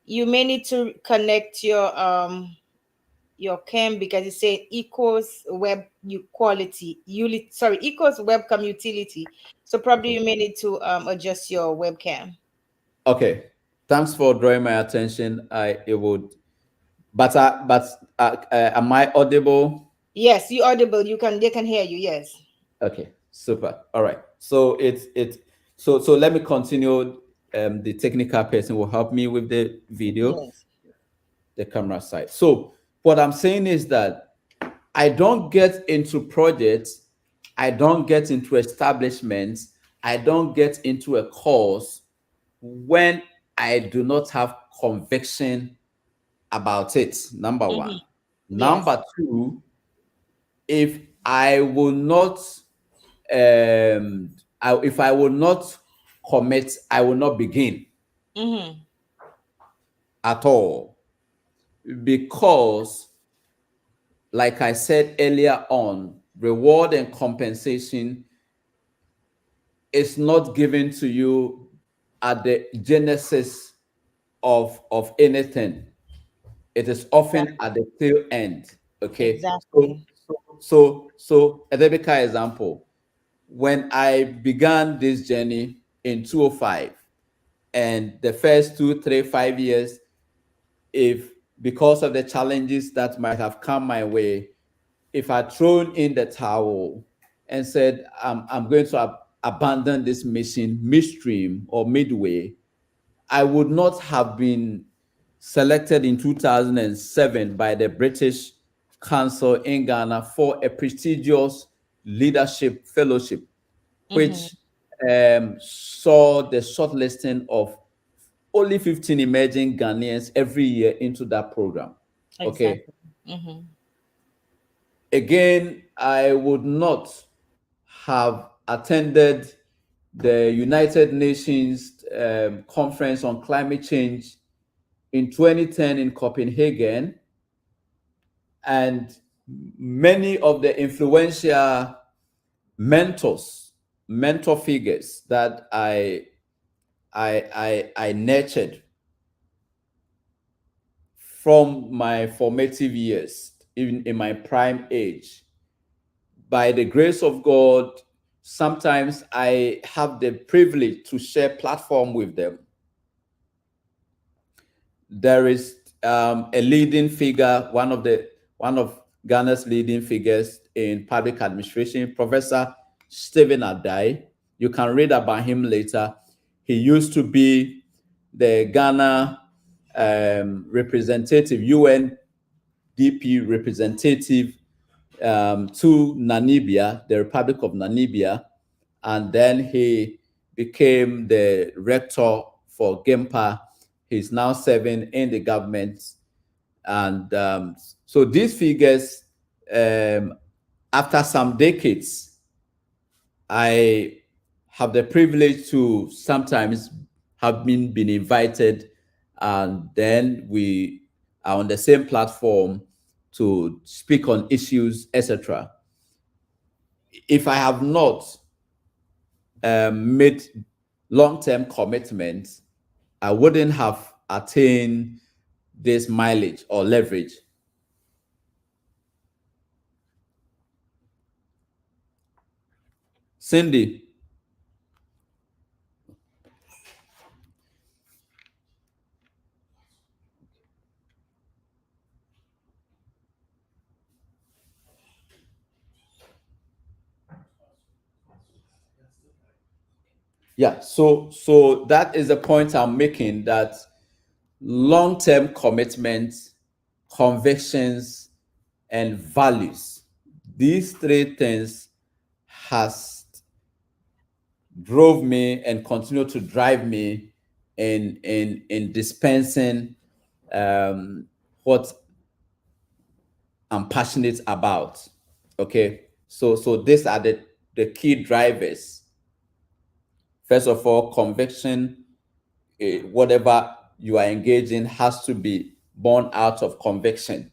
you may need to connect your cam because it says equals web quality sorry, equals webcam utility. So probably Okay. you may need to adjust your webcam. Okay. Thanks for drawing my attention. I it would, am I audible? Yes, you audible. They can hear you. Yes. Okay, super. All right. So so let me continue. The technical person will help me with the video, Yes. the camera side. So what I'm saying is that I don't get into projects, I don't get into establishments, I don't get into a cause when I do not have conviction about it. Number one. Mm-hmm. Yes. Number two, if I will not, if I will not commit, I will not begin Mm-hmm. at all. Because, like I said earlier on, reward and compensation is not given to you at the genesis of anything. It is often at Exactly. the tail end. Okay. So, Exactly. a typical example, when I began this journey in 205, and the first 2, 3, 5 years, if because of the challenges that might have come my way, if I'd thrown in the towel and said, I'm going to abandon this mission midstream or midway, I would not have been selected in 2007 by the British Council in Ghana for a prestigious leadership fellowship, Mm-hmm. which saw the shortlisting of only 15 emerging Ghanaians every year into that program. Okay. Exactly. Mm-hmm. Again, I would not have attended the United Nations conference on climate change in 2010 in Copenhagen, and many of the influential mentor figures that I nurtured from my formative years, even in my prime age. By the grace of God, sometimes I have the privilege to share platform with them. There is a leading figure, one of Ghana's leading figures in public administration, Professor Stephen Adai. You can read about him later. He used to be the Ghana representative, UNDP representative to Namibia, the Republic of Namibia, and then he became the rector for GIMPA. He's now serving in the government. And so these figures, um, after some decades, I have the privilege to sometimes have been invited, and then we are on the same platform to speak on issues, etc. If I have not made long-term commitments, I wouldn't have attained this mileage or leverage. Cindy, yeah. So that is the point I'm making. That long-term commitments, convictions, and values. These three things has drove me and continue to drive me in dispensing what I'm passionate about. Okay, so these are the key drivers. First of all, conviction. Whatever you are engaging has to be born out of conviction.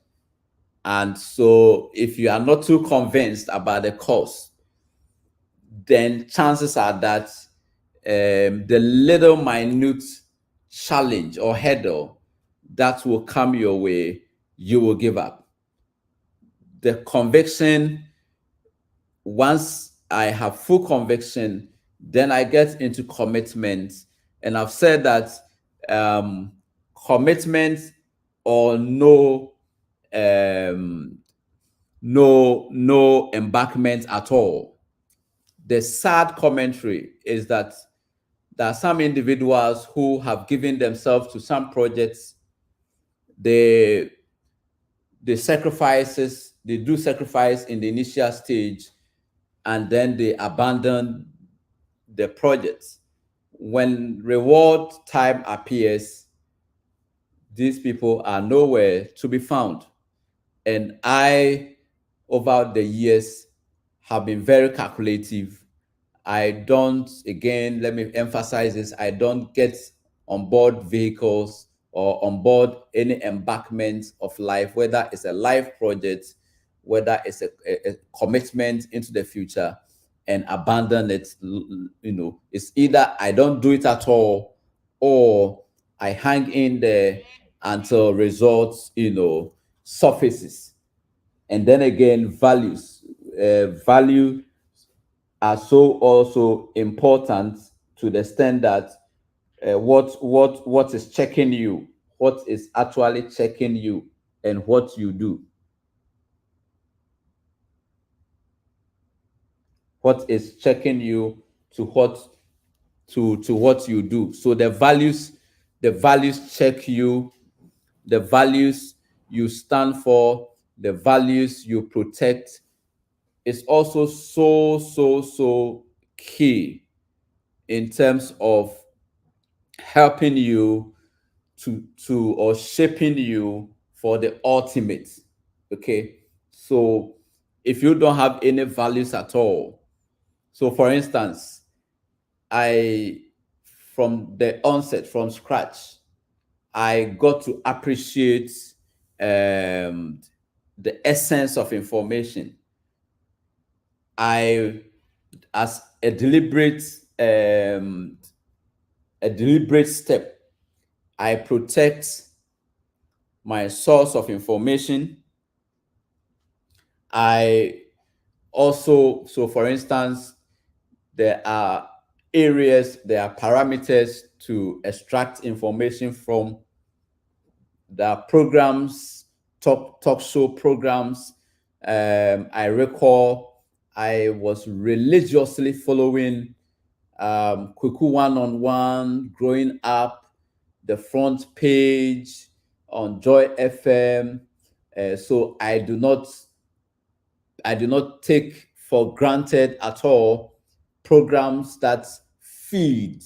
And so, if you are not too convinced about the cause, then chances are that the little minute challenge or hurdle that will come your way, you will give up. The conviction, once I have full conviction, then I get into commitment. And I've said that um, commitment or um, no embarkment at all. The sad commentary is that there are some individuals who have given themselves to some projects. They they do sacrifice in the initial stage, and then they abandon the projects. When reward time appears, these people are nowhere to be found. And I over the years have been very calculative. I don't, again, let me emphasize this, I don't get on board vehicles or on board any embarkment of life, whether it's a life project, whether it's a commitment into the future, and abandon it. It's either I don't do it at all, or I hang in there until results, surfaces. And then again, value are so also important, to the extent that what is checking you, what is actually checking you, and what you do, what is checking you to what you do. So the values check you, the values you stand for, the values you protect, is also so key in terms of helping you to or shaping you for the ultimate. Okay. So if you don't have any values at all, so for instance, I from the onset, from scratch, I got to appreciate um the essence of information. I, as um a deliberate step, I protect my source of information. I also, so for instance, there are parameters to extract information from. The programs, talk show programs. I recall I was religiously following Kuku One on One growing up, the front page on Joy FM. So I do not take for granted at all programs that feed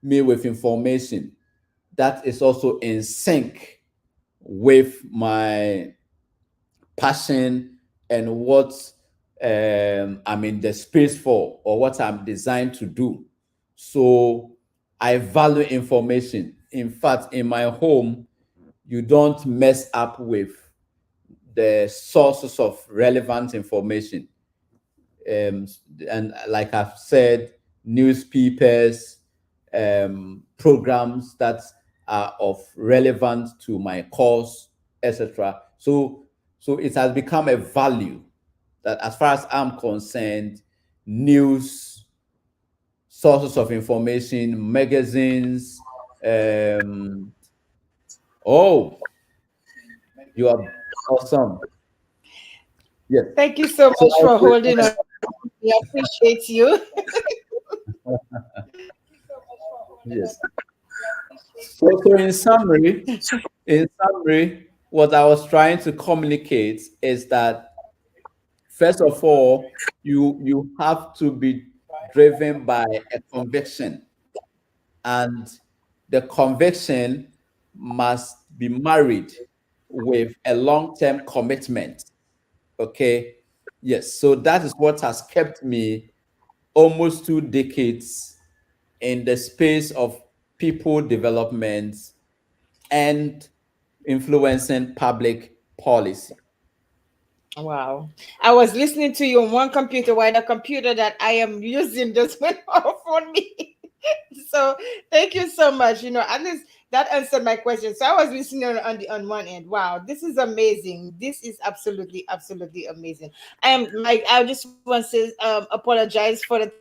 me with information that is also in sync with my passion and what I'm in the space for, or what I'm designed to do. So I value information. In fact, in my home, you don't mess up with the sources of relevant information. um, and like I've said, newspapers, programs that are of relevance to my cause, etc. So it has become a value that, as far as I'm concerned, news, sources of information, magazines. Oh, you are awesome. Yes. Thank you so So much for holding on. We appreciate you. yes. So in summary, what I was trying to communicate is that, first of all, you have to be driven by a conviction, and the conviction must be married with a long-term commitment. Okay. Yes. So that is what has kept me almost 2 decades in the space of people development and influencing public policy. Wow. I was listening to you on one computer while the computer that I am using just went off on me. So thank you so much. At least that answered my question. So I was listening on one end. Wow, this is amazing. This is absolutely amazing. I just want to apologize for the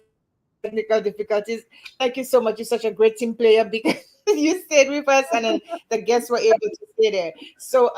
technical difficulties. Thank you so much. You're such a great team player because you stayed with us, and then the guests were able to stay there. So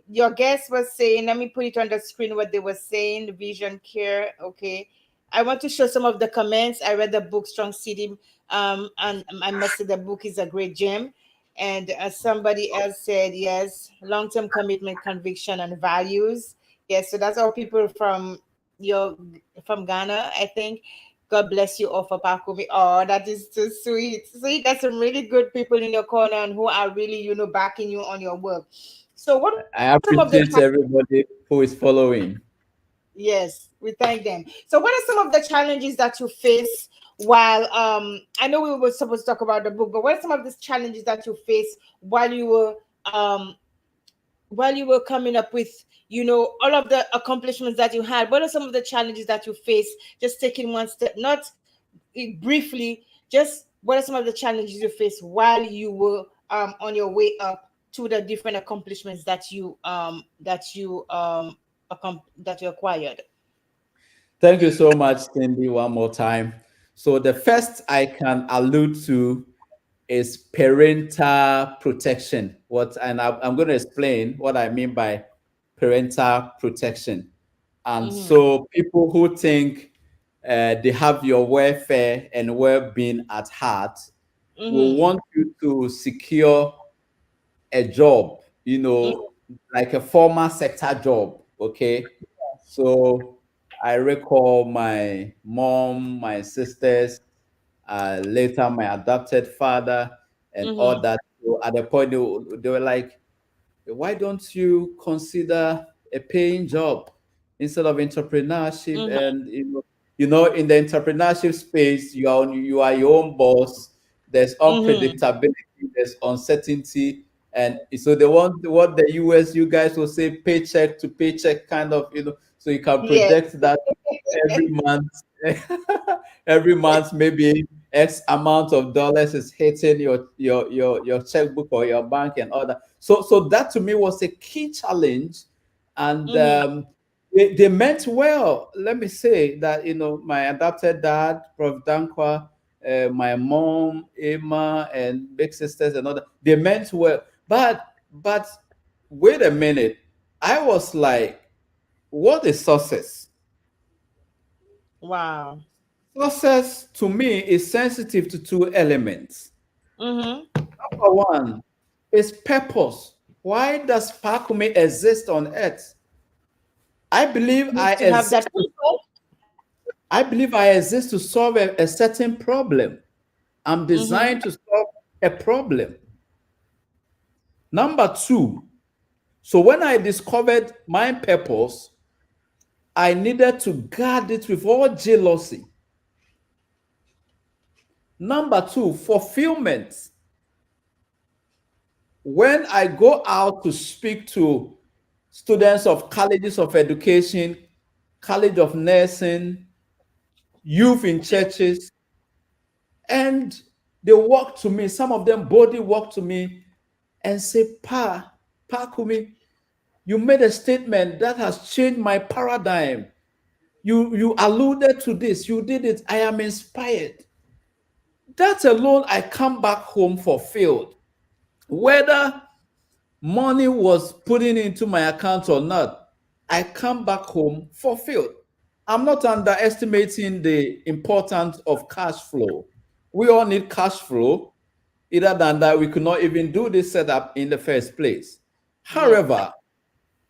your guest was saying, let me put it on the screen what they were saying, vision care. Okay. I want to show some of the comments. I read the book Strong City, and I must say the book is a great gem. And somebody else said, yes, long term commitment, conviction, and values. Yes, so that's all people from Ghana, I think. God bless you, Author Paa-Kumi. Oh, that is too sweet. See, that's some really good people in your corner and who are really, backing you on your work. So, what are some of the I appreciate everybody who is following. Yes, we thank them. So, what are some of the challenges that you face while I know we were supposed to talk about the book, but what are some of the challenges that you face um while you were coming up with, all of the accomplishments that you had? What are some of the challenges that you face? Just taking one step, not briefly, just what are some of the challenges you face while you were on your way up to the different accomplishments that you acquired? Thank you so much, Cindy, one more time. So the first I can allude to is parental protection. I'm going to explain what I mean by parental protection. And Mm-hmm. so people who think they have your welfare and well-being at heart will Mm-hmm. want you to secure a job, like a formal sector job. Okay. So I recall my mom, my sisters, later my adopted father, and all Mm-hmm. that. So at the point, they were like, why don't you consider a paying job instead of entrepreneurship? Mm-hmm. And in the entrepreneurship space, you are your own boss. There's Mm-hmm. unpredictability, there's uncertainty, and so they want what the US, you guys will say, paycheck to paycheck kind of, so you can Yes. project that every month. Every month maybe X amount of dollars is hitting your checkbook or your bank and all that. So that to me was a key challenge, and Mm-hmm. they meant well. Let me say that my adopted dad, Prof. Dankwa, my mom, Emma, and big sisters and all that, they meant well. But wait a minute, I was like, what is success? Wow. Success to me is sensitive to two elements. Mm-hmm. Number one is purpose. Why does Paa-Kumi exist on earth? I believe Need I to have that exist. purpose. I believe I exist to solve a certain problem. I'm Mm-hmm. designed to solve a problem. Number two, so when I discovered my purpose, I needed to guard it with all jealousy. Number two, fulfillment. When I go out to speak to students of colleges of education, college of nursing, youth in churches, and they walk to me, some of them boldly walk to me and say, Paa-Kumi, you made a statement that has changed my paradigm. You alluded to this, you did it, I am inspired. That alone, I come back home fulfilled. Whether money was putting into my account or not, I come back home fulfilled. I'm not underestimating the importance of cash flow. We all need cash flow. Either than that, we could not even do this setup in the first place. Yes. However,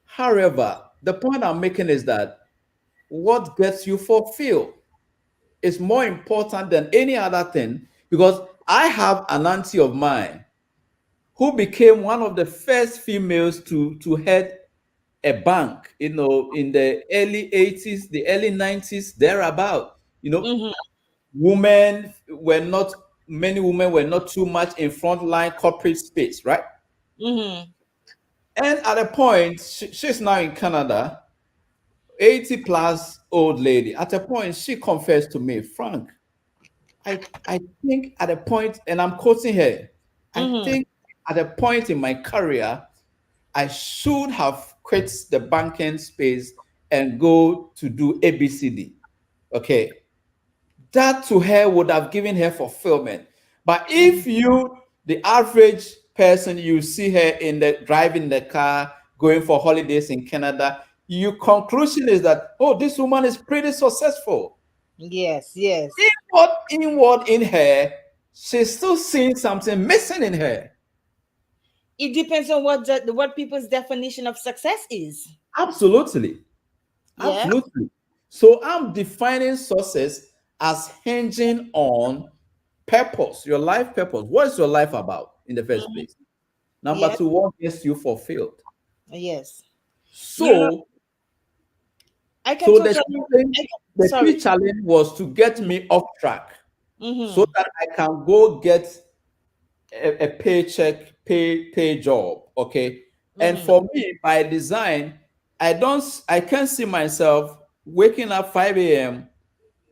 however, the point I'm making is that what gets you fulfilled is more important than any other thing, because I have an auntie of mine who became one of the first females to head a bank, in the early 80s, the early 90s, thereabout. Mm-hmm. Women were not, many women were not too much in frontline corporate space, right? Mm-hmm. And at a point, she's now in Canada, 80 plus old lady. At a point, she confessed to me, Frank, I think at a point, and I'm quoting her, I Mm-hmm. think at a point in my career, I should have quit the banking space and go to do ABCD. Okay. That to her would have given her fulfillment. But if you, the average person, you see her in the driving the car, going for holidays in Canada, your conclusion is that, oh, this woman is pretty successful. Yes. Yes. Inward in her, she's still seeing something missing in her. It depends on what people's definition of success is. Absolutely. Yeah. Absolutely. So I'm defining success as hinging on purpose, your life purpose. What is your life about in the first Mm-hmm. place? Number Yes. two, what gets you fulfilled? Yes. You know. So I can So the totally. challenge, the Sorry. key challenge was to get me off track so Mm-hmm. that I can go get a paycheck, pay job. Okay. And Mm-hmm. for me, by design, I can't see myself waking up 5 a.m.,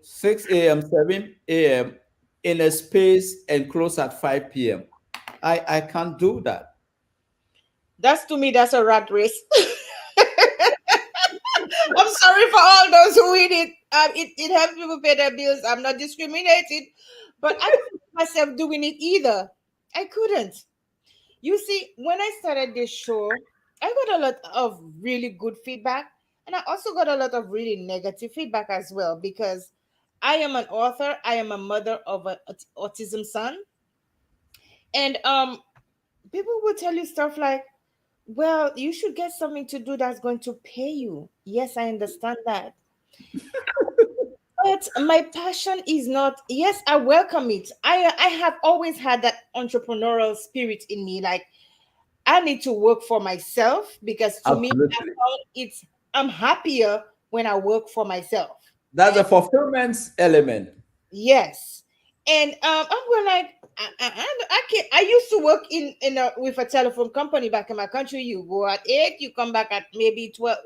6 a.m., 7 a.m. in a space and close at 5 p.m. I can't do that. That's to me. That's a rat race. I'm sorry for all those who read it. It helps people pay their bills. I'm not discriminating, but I couldn't see myself doing it either. I couldn't. You see, when I started this show, I got a lot of really good feedback, and I also got a lot of really negative feedback as well because I am an author. I am a mother of an autism son, and people will tell you stuff like, "Well, you should get something to do that's going to pay you." Yes, I understand that. But my passion is not, yes, I welcome it. I have always had that entrepreneurial spirit in me. Like I need to work for myself because to me, I Absolutely. found it's I'm happier when I work for myself. That's a fulfillment element. Yes, and I'm going like I can't. I used to work with a telephone company back in my country. You go at 8, you come back at maybe 12,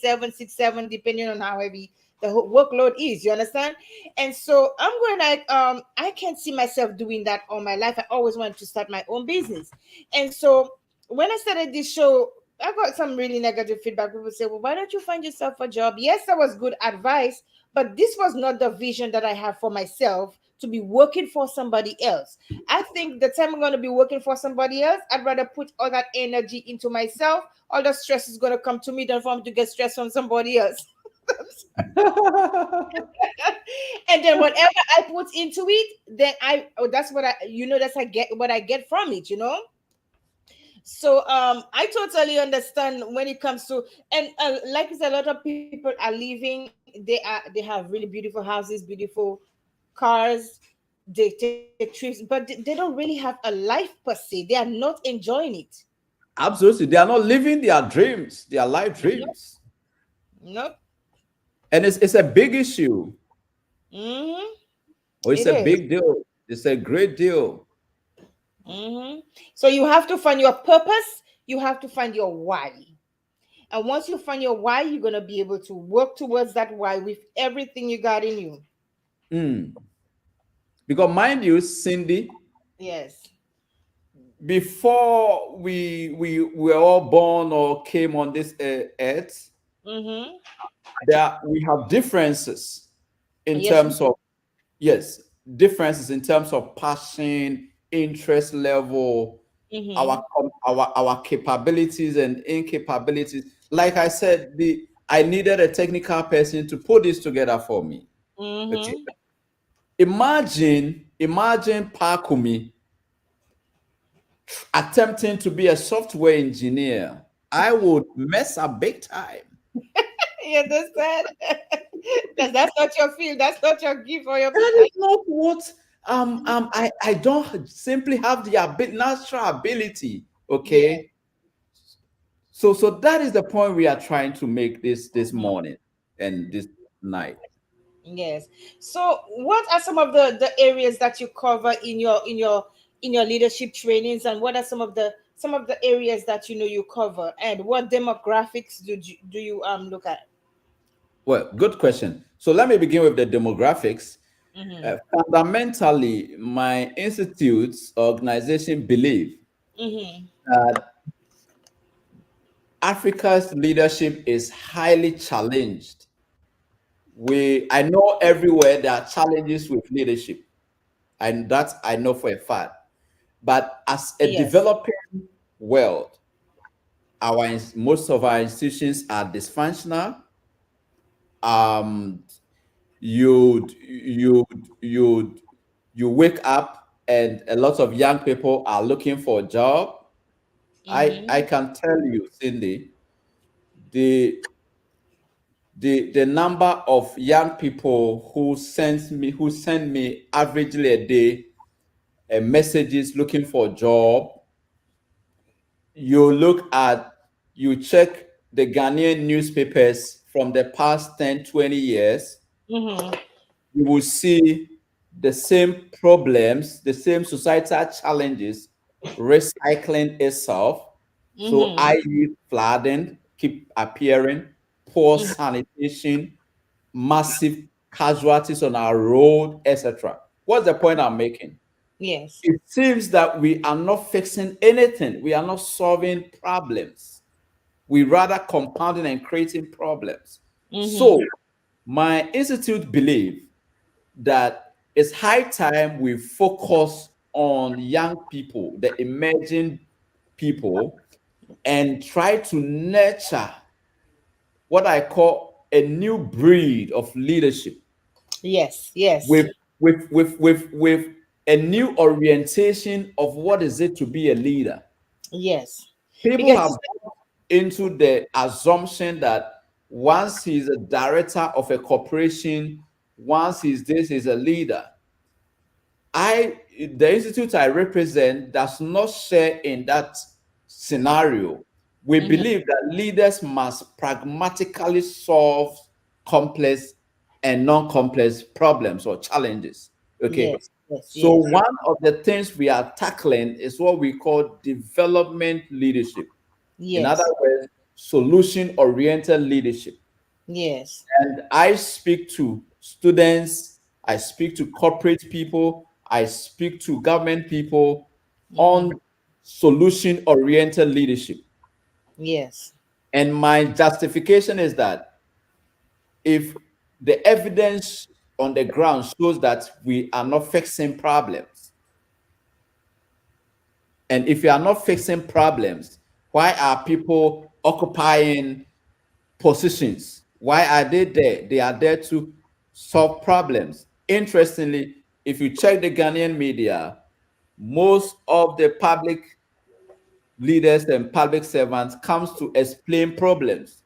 7, 6, 7, depending on how heavy the workload is. You understand? And so I'm going like I can't see myself doing that all my life. I always wanted to start my own business, and so when I started this show. I got some really negative feedback. People say, "Well, why don't you find yourself a job?" Yes, that was good advice, but this was not the vision that I have for myself to be working for somebody else. I think the time I'm going to be working for somebody else, I'd rather put all that energy into myself. All the stress is going to come to me than for me to get stress from somebody else. And then whatever I put into it, then that's what that's I get what I get from it, So I totally understand when it comes to, and like I said, a lot of people are leaving. They have really beautiful houses, beautiful cars. They take trips, but they don't really have a life per se. They are not enjoying it. Absolutely. They are not living their dreams, their life Nope. dreams. Nope. And it's a big issue. Mm-hmm. Or it's It a is. big deal. It's a great deal. Mm-hmm. So you have to find your purpose. You have to find your why. And once you find your why, you're gonna be able to work towards that why with everything you got in you. Mm. Because mind you, Cindy, Yes. before we were all born or came on this earth, Mm-hmm. we have differences in Yes, we terms do. of, yes, differences in terms of passion, interest level, Mm-hmm. our capabilities and incapabilities. Like I said, the I needed a technical person to put this together for me. Okay. Mm-hmm. Imagine Paa-Kumi attempting to be a software engineer. I would mess up big time. You understand? Because that's not your field. That's not your gift or your. That is not what I don't simply have the natural ability. Yeah. Okay. So that is the point we are trying to make this Mhm. morning and this night. Yes. So, what are some of the areas that you cover in your leadership trainings, and what are some of the areas that you cover, and what demographics do you look at? Well, good question. So let me begin with the demographics. Mm-hmm. Fundamentally, my institute's organization believe Mm-hmm. that Africa's leadership is highly challenged. I know everywhere there are challenges with leadership, and that I know for a fact. But as a Yes. developing world, most of our institutions are dysfunctional. Um, you you you wake up and a lot of young people are looking for a job. I Mm-hmm. can tell you, Cindy, the the number of young people who send me averagely a day messages looking for a job. You look at you check the Ghanaian newspapers from the past 10, 20 years, Mm-hmm. you will see the same problems, the same societal challenges recycling itself. So, Mm-hmm. i.e., flooding keep appearing, poor Mm-hmm. sanitation, massive casualties on our road, etc. What's the point I'm making? Yes. It seems that we are not fixing anything. We are not solving problems. We rather compounding and creating problems. Mm-hmm. So, my institute believe that it's high time we focus on young people, the emerging people, and try to nurture what I call a new breed of leadership Yes. Yes. with with a new orientation of what is it to be a leader. Yes. People Because have gone into the assumption that once he's a director of a corporation, once he's this, he's a leader. I the institute I represent does not share in that scenario. We mm-hmm. believe that leaders must pragmatically solve complex and non-complex problems or challenges. Okay. Yes. Yes. So Yes. one of the things we are tackling is what we call development leadership. In other Yes. words, solution-oriented leadership. Yes. And I speak to students, I speak to corporate people, I speak to government people Mm-hmm. on solution oriented leadership. Yes. And my justification is that if the evidence on the ground shows that we are not fixing problems, and if you are not fixing problems, why are people occupying positions? Why are they there? They are there to solve problems. Interestingly, if you check the Ghanaian media, most of the public leaders and public servants comes to explain problems.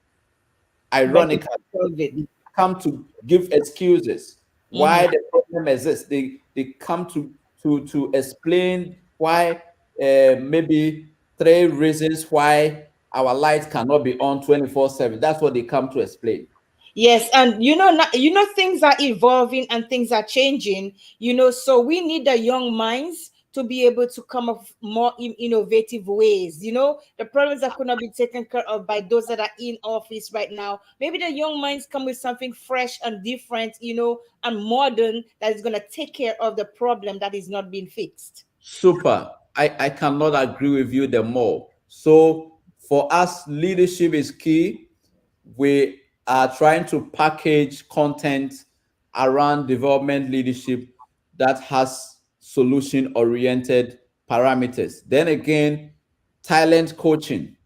But they Ironically, can't solve it. they come to give excuses Mm-hmm. why the problem exists. They come to explain why maybe three reasons why our lights cannot be on 24/7. That's what they come to explain. Yes, and things are evolving and things are changing. So we need the young minds to be able to come up with more innovative ways. The problems that could not be taken care of by those that are in office right now. Maybe the young minds come with something fresh and different, and modern that is going to take care of the problem that is not being fixed. Super. I cannot agree with you the more. So for us, leadership is key. We are trying to package content around development leadership that has solution oriented parameters. Then again, talent coaching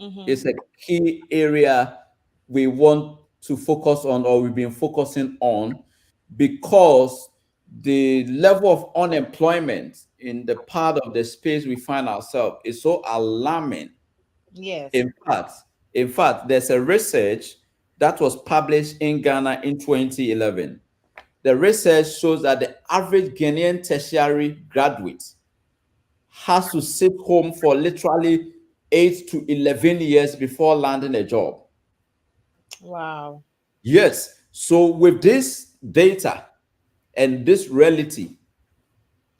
Mm-hmm. is a key area we want to focus on, or we've been focusing on, because the level of unemployment in the part of the space we find ourselves is so alarming. Yes. In fact, there's a research that was published in Ghana in 2011. The research shows that the average Ghanaian tertiary graduate has to sit home for literally 8 to 11 years before landing a job. Wow. Yes. So, with this data and this reality,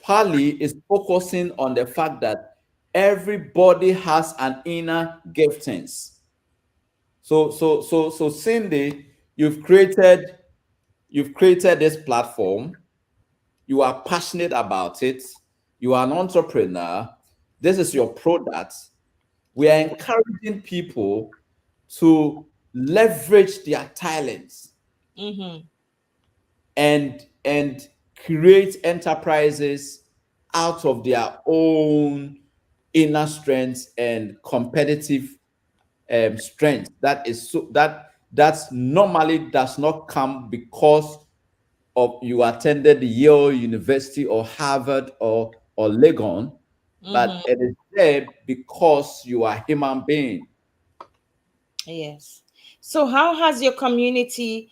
Pali is focusing on the fact that everybody has an inner giftings. So, Cindy, you've created this platform. You are passionate about it. You are an entrepreneur. This is your product. We are Yeah. encouraging people to leverage their talents Mm-hmm. and create enterprises out of their own inner strengths and competitive strength that's normally does not come because of you attended Yale University or Harvard or Legon, but Mm-hmm. it is there because you are a human being. Yes. So how has your community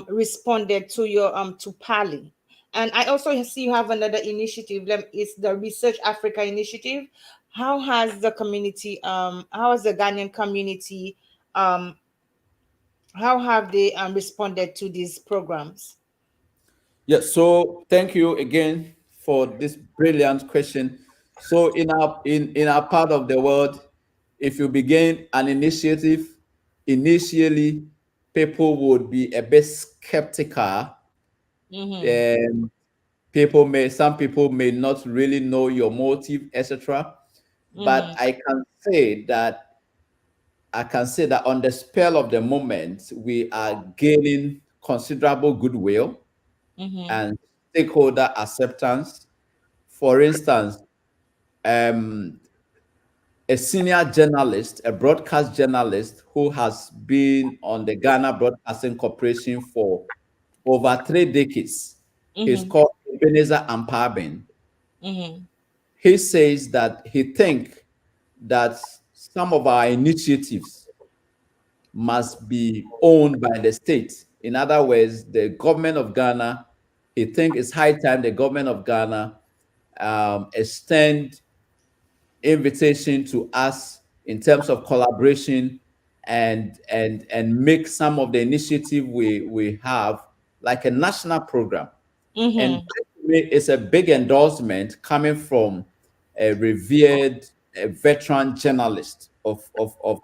responded to your to Pali? And I also see you have another initiative. It's the Research Africa initiative. How has the Ghanaian community um How have they responded to these programs? Yeah, so thank you again for this brilliant question. So in our part of the world, if you begin an initiative, initially people would be a bit skeptical. Mm-hmm. And some people may not really know your motive, etc. But Mm-hmm. I can say that on the spell of the moment, we are gaining considerable goodwill Mm-hmm. and stakeholder acceptance. For instance, um, a senior journalist, a broadcast journalist who has been on the Ghana Broadcasting Corporation for over 3 decades, he's Mm-hmm. called Ebenezer Ampabin. Mm-hmm. He says that he thinks that some of our initiatives must be owned by the state. In other words, the government of Ghana, he thinks it's high time the government of Ghana extend invitation to us in terms of collaboration and make some of the initiative we have like a national program. And Mm-hmm. to me, it's a big endorsement coming from a revered veteran journalist of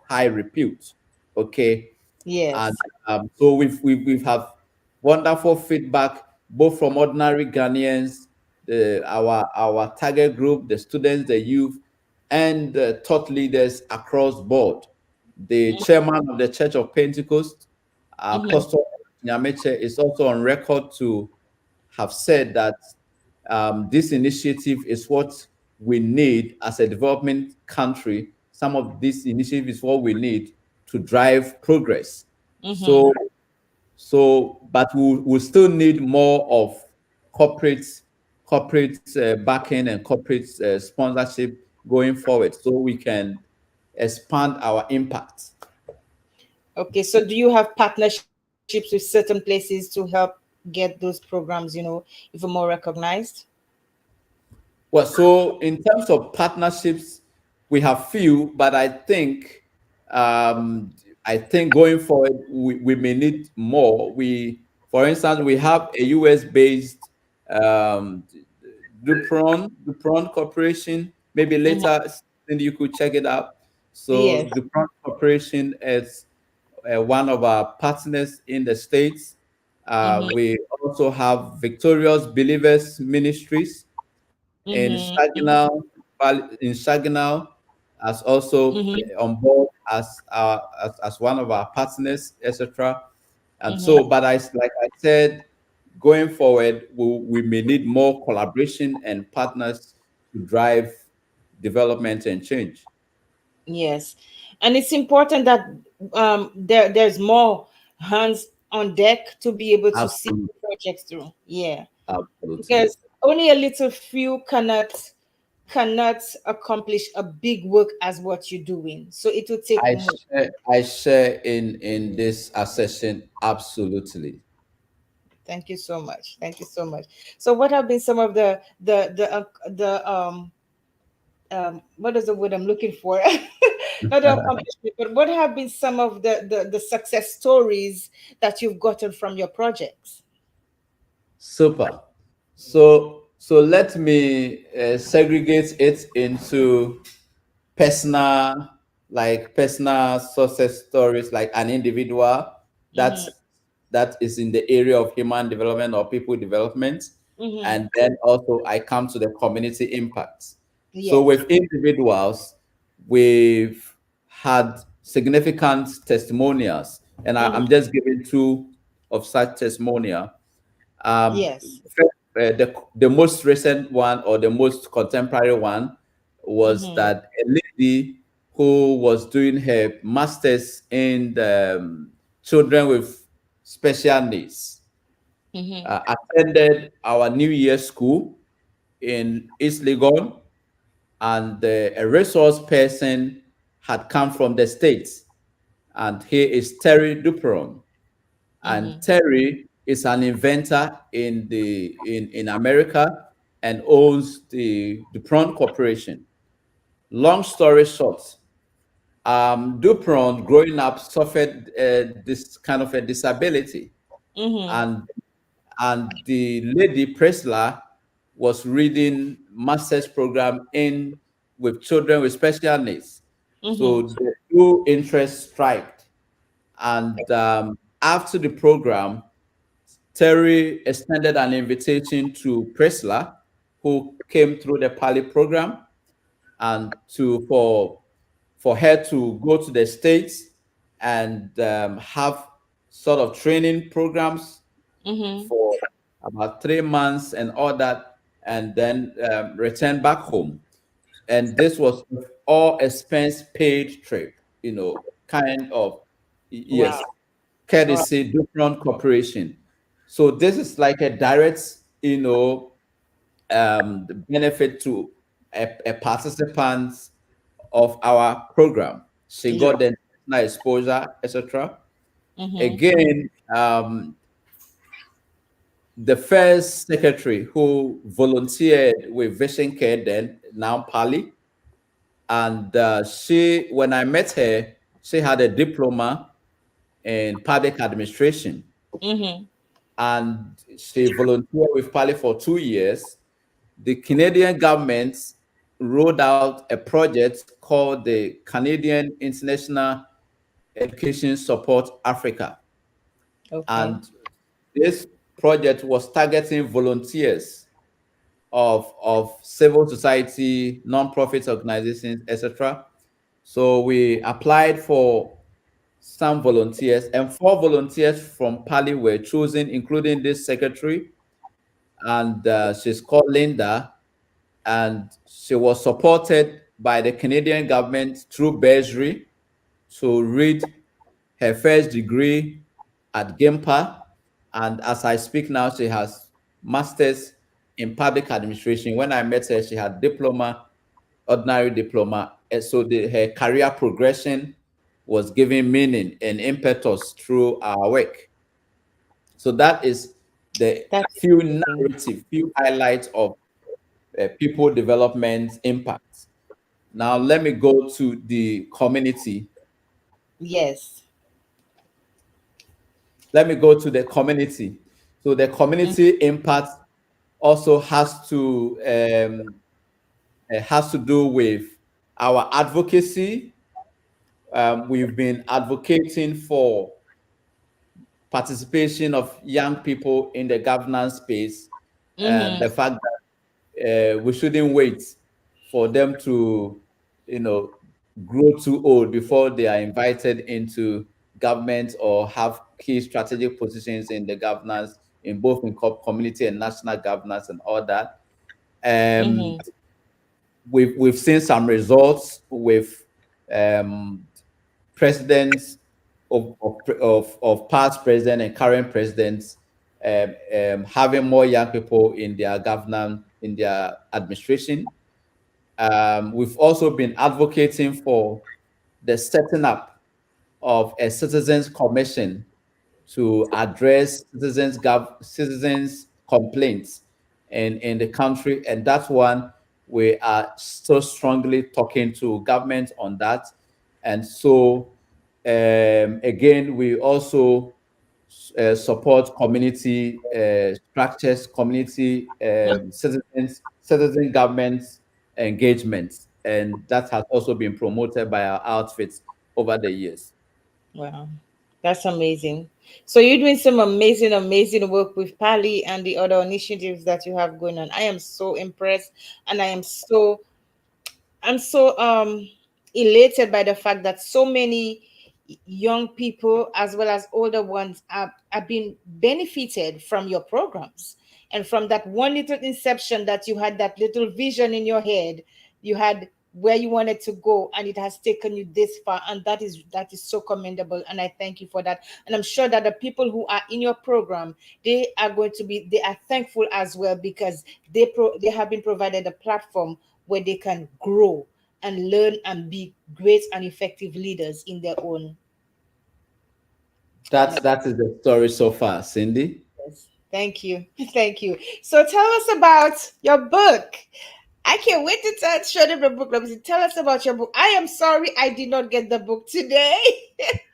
high repute. Okay. And Yes. so we've have wonderful feedback both from ordinary Ghanaians, our target group, the students, the youth, and thought leaders across board. The chairman of the Church of Pentecost, Mm-hmm. Apostle Nyameche, is also on record to have said that this initiative is what we need as a development country. Some of this initiative is what we need to drive progress. Mm-hmm. But we still need more of corporate backing and corporate sponsorship going forward, so we can expand our impact. Okay, so do you have partnerships with certain places to help get those programs, even more recognized? Well, so in terms of partnerships, we have few, but um, I think going forward we may need more. For instance, we have a US based um, Dupron Corporation. Maybe Mm-hmm. later, Cindy, you could check it out. So Yes. Dupron Corporation is one of our partners in the states. Mm-hmm. We also have Victorious Believers Ministries in Mm-hmm. Saginaw, in Saginaw, as also Mm-hmm. on board as one of our partners, etc. And Mm-hmm. so, but like I said, going forward, we may need more collaboration and partners to drive development and change. Yes, and it's important that there's more hands on deck to be able to see Absolutely, the projects through. Yeah, absolutely. because only a little few cannot accomplish a big work as what you're doing. So it will take more. I share in this assertion absolutely. Thank you so much. Thank you so much. So what have been some of the what is the word I'm looking for? Not the accomplishment, but what have been some of the success stories that you've gotten from your projects? Super. So let me segregate it into personal, like personal success stories, like an individual Mm-hmm. that's that is in the area of human development or people development, Mm-hmm. and then also I come to the community impacts. So Yes. with individuals, we've had significant testimonials, and Mm-hmm. I'm just giving two of such testimonial. Yes. The most recent one or the most contemporary one was Mm-hmm. that a lady who was doing her master's in children with special needs Mm-hmm. attended our New Year school in East Legon, and a resource person had come from the States, and he is Terry Duperon. And Mm-hmm. Terry is an inventor in America and owns the Prawn Corporation. Long story short, Dupron, growing up, suffered this kind of a disability, Mm-hmm. and the lady Presla was reading master's program in with children with special needs. Mm-hmm. So the two interests striked, and after the program, Terry extended an invitation to Presla, who came through the Pali program, and to for her to go to the States and have sort of training programs Mm-hmm. for about 3 months and all that, and then return back home. And this was all expense paid trip, kind of, Wow. yes, Wow. courtesy different corporation. So this is like a direct, benefit to a participant of our program. She Yeah. got the national exposure, etc. Mm-hmm. Again, the first secretary who volunteered with Vision Care, then now Pali, and when I met her, she had a diploma in public administration, Mm-hmm. and she volunteered with Pali for 2 years. The Canadian government rolled out a project called the Canadian International Education Support Africa. Okay. And this project was targeting volunteers of civil society, non-profit organizations, etc. So we applied for some volunteers, and 4 volunteers from Pali were chosen, including this secretary, and she's called Linda, and she was supported by the Canadian government through bursary to read her first degree at GIMPA. And as I speak now, she has master's in public administration. When I met her, she had diploma, ordinary diploma. And so her career progression was giving meaning and impetus through our work. So that is the That's few amazing. narrative, few highlights of people development impact. Now let me go to the community. Yes. Let me go to the community. So the community impact also has to do with our advocacy. We've been advocating for participation of young people in the governance space. Mm-hmm. The fact that we shouldn't wait for them to, you know, grow too old before they are invited into government or have key strategic positions in the governance, in both in community and national governance and all that. Um, Mm-hmm. we've seen some results with um, presidents of past president and current presidents having more young people in their governance, in their administration. We've also been advocating for the setting up of a citizens commission to address citizens complaints in the country, and that's one we are so strongly talking to government on that. And so again, we also support community structures, community citizen government engagement, and that has also been promoted by our outfits over the years. Wow. That's amazing. So you're doing some amazing, amazing work with Pali and the other initiatives that you have going on. I am so impressed, and I'm so elated by the fact that so many young people as well as older ones have been benefited from your programs, and from that one little inception that you had, that little vision in your head, you had where you wanted to go, and it has taken you this far, and that is so commendable, and I thank you for that. And I'm sure that the people who are in your program, they are thankful as well, because they have been provided a platform where they can grow and learn and be great and effective leaders in their own. And That is the story so far, Cindy. yes, thank you. Thank you. So tell us about your book. I can't wait to show them the book. Let me see. Tell us about your book. I am sorry I did not get the book today.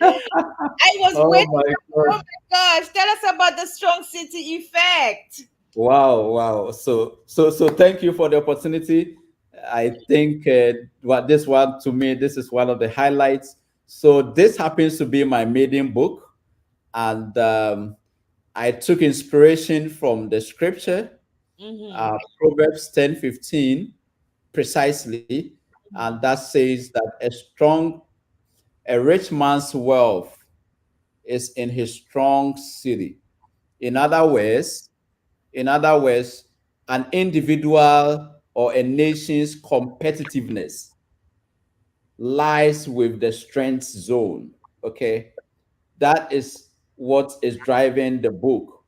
I was Oh waiting. my Oh God. my gosh. Tell us about the strong city effect. Wow, wow. So thank you for the opportunity. I think what this one to me, this is one of the highlights. So this happens to be my maiden book, and I took inspiration from the scripture, Mm-hmm. Proverbs 10:15, precisely, and that says that a rich man's wealth is in his strong city. In other words, In other words, an individual or a nation's competitiveness lies with the strength zone. Okay. That is what is driving the book.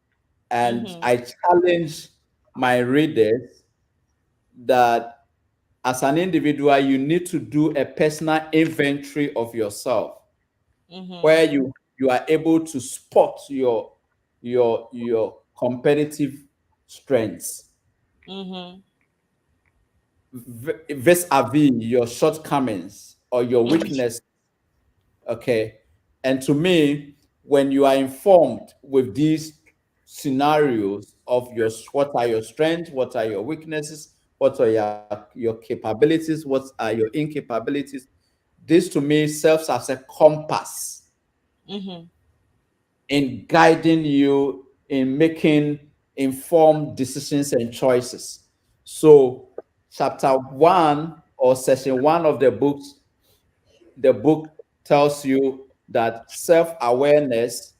And Mm-hmm. I challenge my readers that as an individual, you need to do a personal inventory of yourself Mm-hmm. where you are able to spot your competitive strengths Mm-hmm. vis-a-vis your shortcomings or your Mm-hmm. weakness. Okay. And to me, when you are informed with these scenarios of what are your strengths, what are your weaknesses, what are your capabilities, what are your incapabilities, this to me serves as a compass Mm-hmm. in guiding you in making informed decisions and choices. So, chapter one or session one of the book tells you that self awareness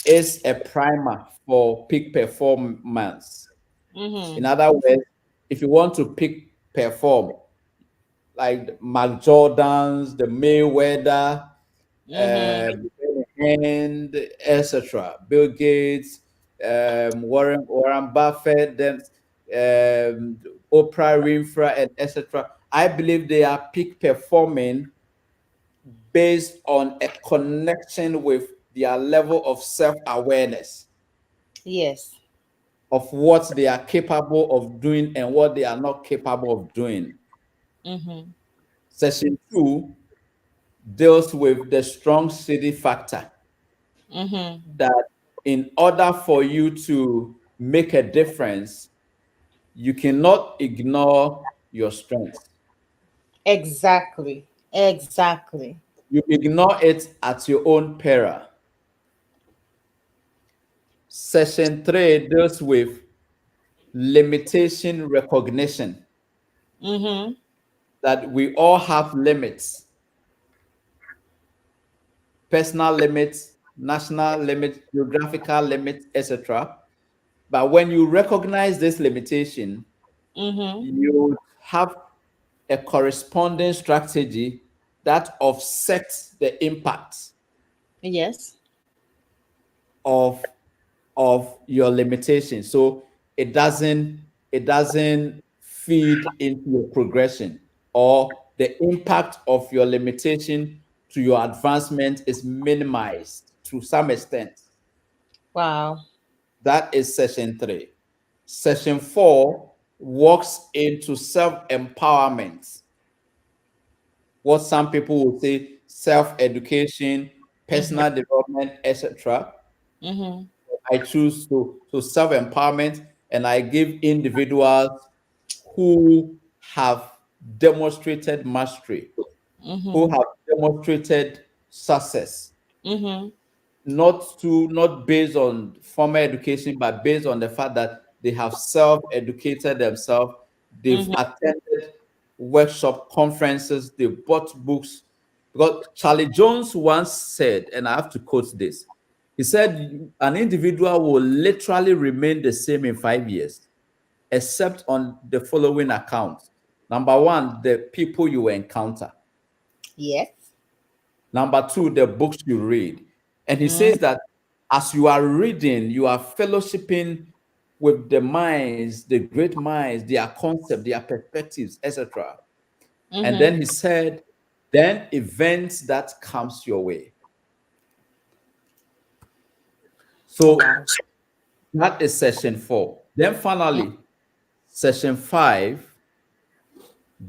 is a primer for peak performance. In Mm-hmm. other words, if you want to peak perform, like the Mark Jordans, the Mayweather, Mm-hmm. and etc. Bill Gates, Warren Buffett, then Oprah Winfrey, and etc. I believe they are peak performing based on a connection with their level of self awareness Yes. of what they are capable of doing and what they are not capable of doing. Mm-hmm. Session two deals with the strong city factor Mm-hmm. that in order for you to make a difference, you cannot ignore your strengths. Exactly. Exactly. You ignore it at your own peril. Session three deals with limitation recognition, Mm-hmm. that we all have limits, personal limits, national limits, geographical limits, etc. But when you recognize this limitation, Mm-hmm. you have a corresponding strategy that offsets the impact Yes. of your limitation. So it doesn't feed into your progression, or the impact of your limitation to your advancement is minimized to some extent. Wow. That is session three. Session four walks into self empowerment, what some people will say self education, Mm-hmm. personal development, etc. Mm-hmm. I choose to self empowerment, and I give individuals who have demonstrated mastery, who Mm-hmm. have demonstrated success, Mm-hmm. not based on formal education, but based on the fact that they have self-educated themselves, they've Mm-hmm. attended workshop conferences, they bought books. Because Charlie Jones once said, and I have to quote this, he said, an individual will literally remain the same in 5 years, except on the following accounts. Number one, the people you encounter. Yes. Number two, the books you read. And he Mm-hmm. says that as you are reading, you are fellowshipping with the minds, the great minds, their concept, their perspectives, etc. And Mm-hmm. then he said, then events that comes your way. Oh, So wow. that is session four. Then finally, session five.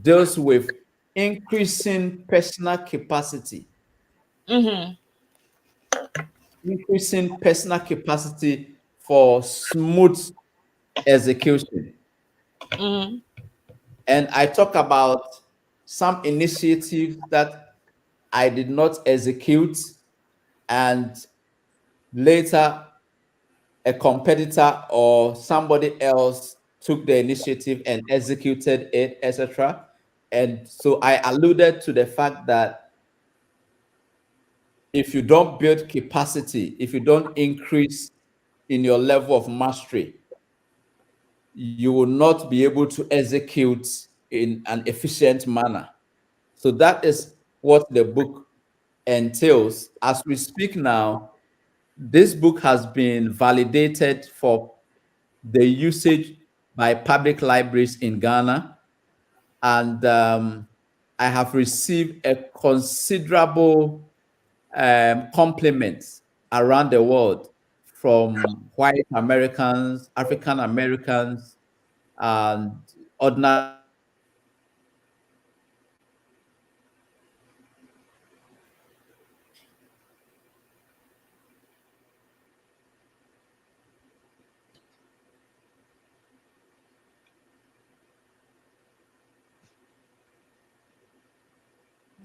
deals with increasing personal capacity, Mm-hmm. increasing personal capacity for smooth execution. Mm-hmm. And I talk about some initiatives that I did not execute, and later a competitor or somebody else took the initiative and executed it, etc. And so I alluded to the fact that if you don't build capacity, if you don't increase in your level of mastery, you will not be able to execute in an efficient manner. So that is what the book entails. As we speak now, this book has been validated for the usage by public libraries in Ghana, and I have received a considerable compliments around the world from white Americans, African Americans, and ordinary Ghanaians that this book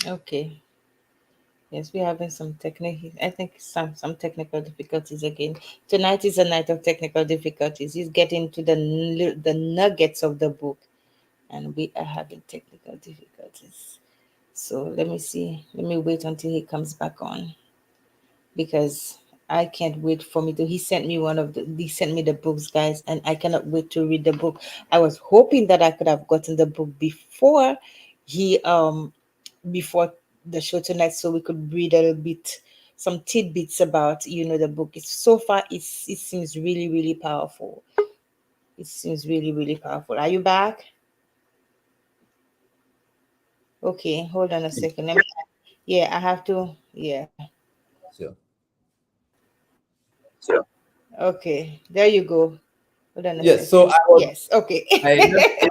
is Okay. Yes, we're having some technical. I think some technical difficulties again. Tonight is a night of technical difficulties. He's getting to the nuggets of the book, and we are having technical difficulties. So let me see. Let me wait until he comes back on, because I can't wait for me to. He sent me he sent me the books, guys, and I cannot wait to read the book. I was hoping that I could have gotten the book he before the show tonight, so we could read a little bit, some tidbits about the book. It's so far it seems really really powerful. It seems really really powerful. Are you back? Okay, hold on a second. Yeah, I have to. Yeah. so Okay, there you go. Hold on a yes. So second. Yes. Okay. I let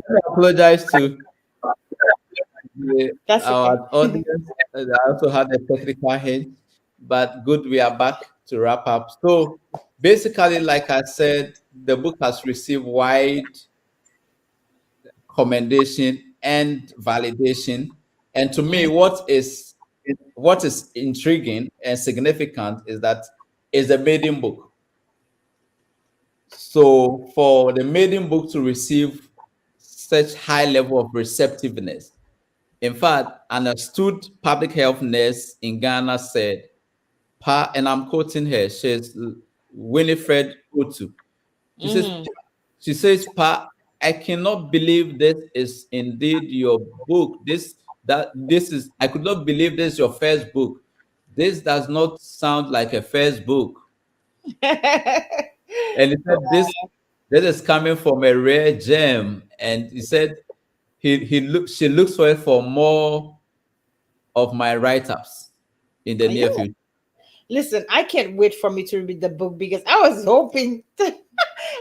me apologize to That's okay. our audience. I also had a technical hint, but good, we are back to wrap up. So basically, like I said, the book has received wide commendation and validation. And to me, what is intriguing and significant is that it's a maiden book. So for the maiden book to receive such high level of receptiveness, in fact, an astute public health nurse in Ghana said, and I'm quoting her, she's Winifred Otu. She says, Mm-hmm. she says, Pa, I cannot believe this is indeed your book. I could not believe this is your first book. This does not sound like a first book. And he said, this is coming from a rare gem. And he said she looks for more of my write-ups in the Yeah. near future. Listen, I can't wait for me to read the book, because I was hoping that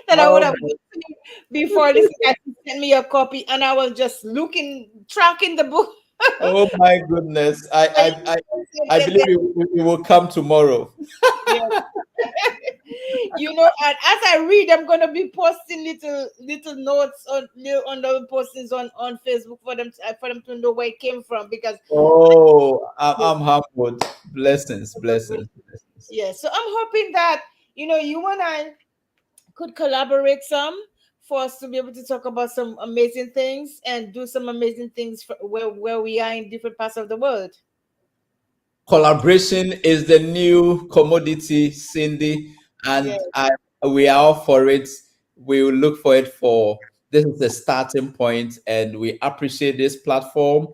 I would Oh, have listened before this guy sent me a copy, and I was just tracking the book. oh my goodness. But I believe it will come tomorrow. yeah, and as I read, I'm gonna be posting little notes on the postings on Facebook for them to know where it came from, because Oh, I'm humbled. Blessings, blessings, blessings. yeah. So I'm hoping that you and I could collaborate some, for us to be able to talk about some amazing things and do some amazing things where we are in different parts of the world. Collaboration is the new commodity, Cindy, Yeah. and we are all for it. We will look for it for this is the starting point, and we appreciate this platform.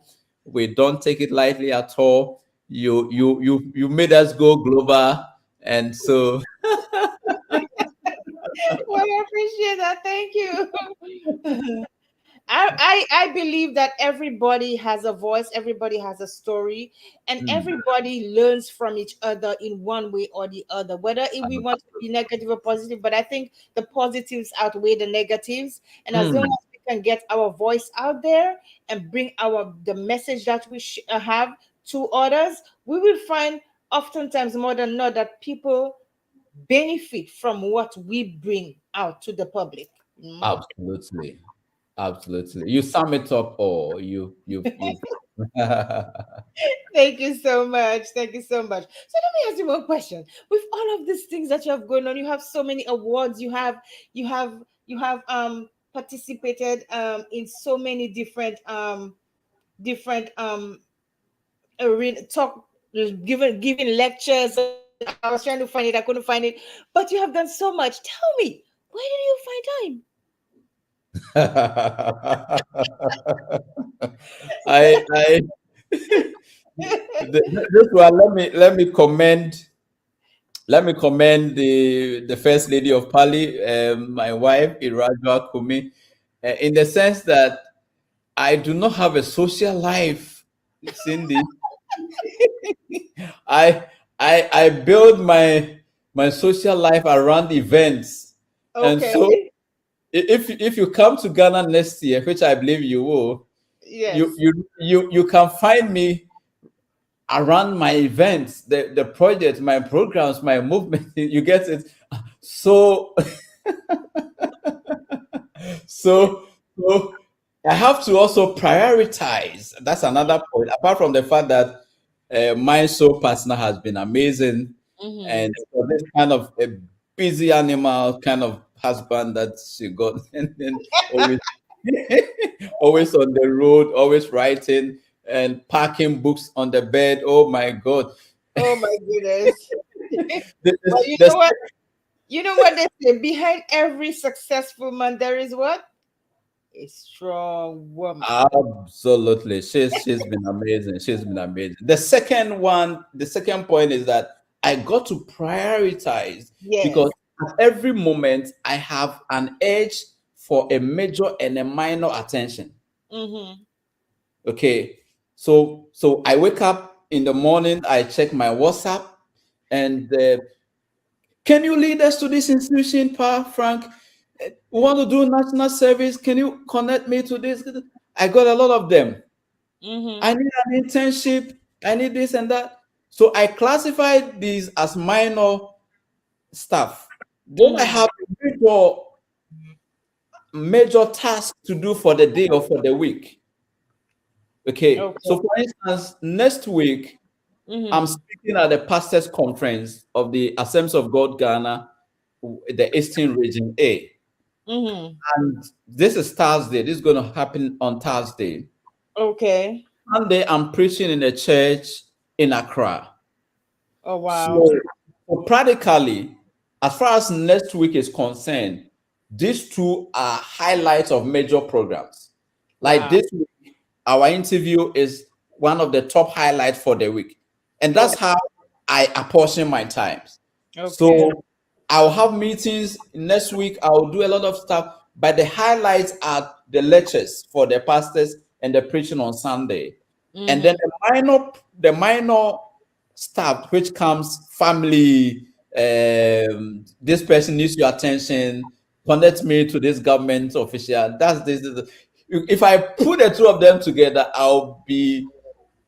We don't take it lightly at all. You made us go global, and so Well, I appreciate that. Thank you. I believe that everybody has a voice, everybody has a story, and mm, everybody learns from each other in one way or the other, whether we want to be negative or positive. But I think the positives outweigh the negatives, and as long mm, as we can get our voice out there and bring our the message that we have to others, we will find oftentimes more than not that people benefit from what we bring out to the public. Mm. Absolutely. Absolutely. You sum it up, or you Thank you so much. Thank you so much. So let me ask you one question. With all of these things that you have going on, you have so many awards. You have, participated in so many different arena talk, giving lectures. I was trying to find it. I couldn't find it. But you have done so much. Tell me, where did you find I time? this one, let me commend the first lady of Pali, my wife Irajwa Kumi, in the sense that I do not have a social life, Cindy. I I build my social life around events, and so Okay. if you come to Ghana next year, which I believe you will, Yes. you can find me around my events, the projects, my programs, my movement. You get it. So so so I have to also prioritize. That's another point. Apart from the fact that my soul partner has been amazing, Mm-hmm. and for this kind of a busy animal kind of husband that she got, and then always always on the road, always writing and packing books on the bed. Oh my God! Oh my goodness. But The, you the, know what? You know what they say? Behind every successful man, there is what? A strong woman. Absolutely. She's been amazing. She's been amazing. The second point is that I got to prioritize, Yes. because at every moment I have an edge for a major and a minor attention. Mm-hmm. Okay. So I wake up in the morning, I check my WhatsApp, and can you lead us to this institution, Pa Frank? We want to do national service. Can you connect me to this? I got a lot of them. Mm-hmm. I need an internship. I need this and that. So I classify these as minor stuff. Then I Mm-hmm. have a major task to do for the day or for the week. Okay. So Okay. for instance, next week I'm Mm-hmm. speaking at the pastors conference of the Assemblies of God Ghana, the Eastern Region A. Mm-hmm. And this is Thursday. This is going to happen on Thursday. Okay. Sunday, I'm preaching in a church in Accra. Oh So, wow. so practically, as far as next week is concerned, these two are highlights of major programs. Like Wow. this week, our interview is one of the top highlights for the week. And Oh, that's how I apportion my times. okay. So I'll have meetings next week. I'll do a lot of stuff, but the highlights are the lectures for the pastors and the preaching on Sunday. And then Mm-hmm. the minor stuff which comes family, this person needs your attention, connect me to this government official. That's this. If I put the two of them together, I'll be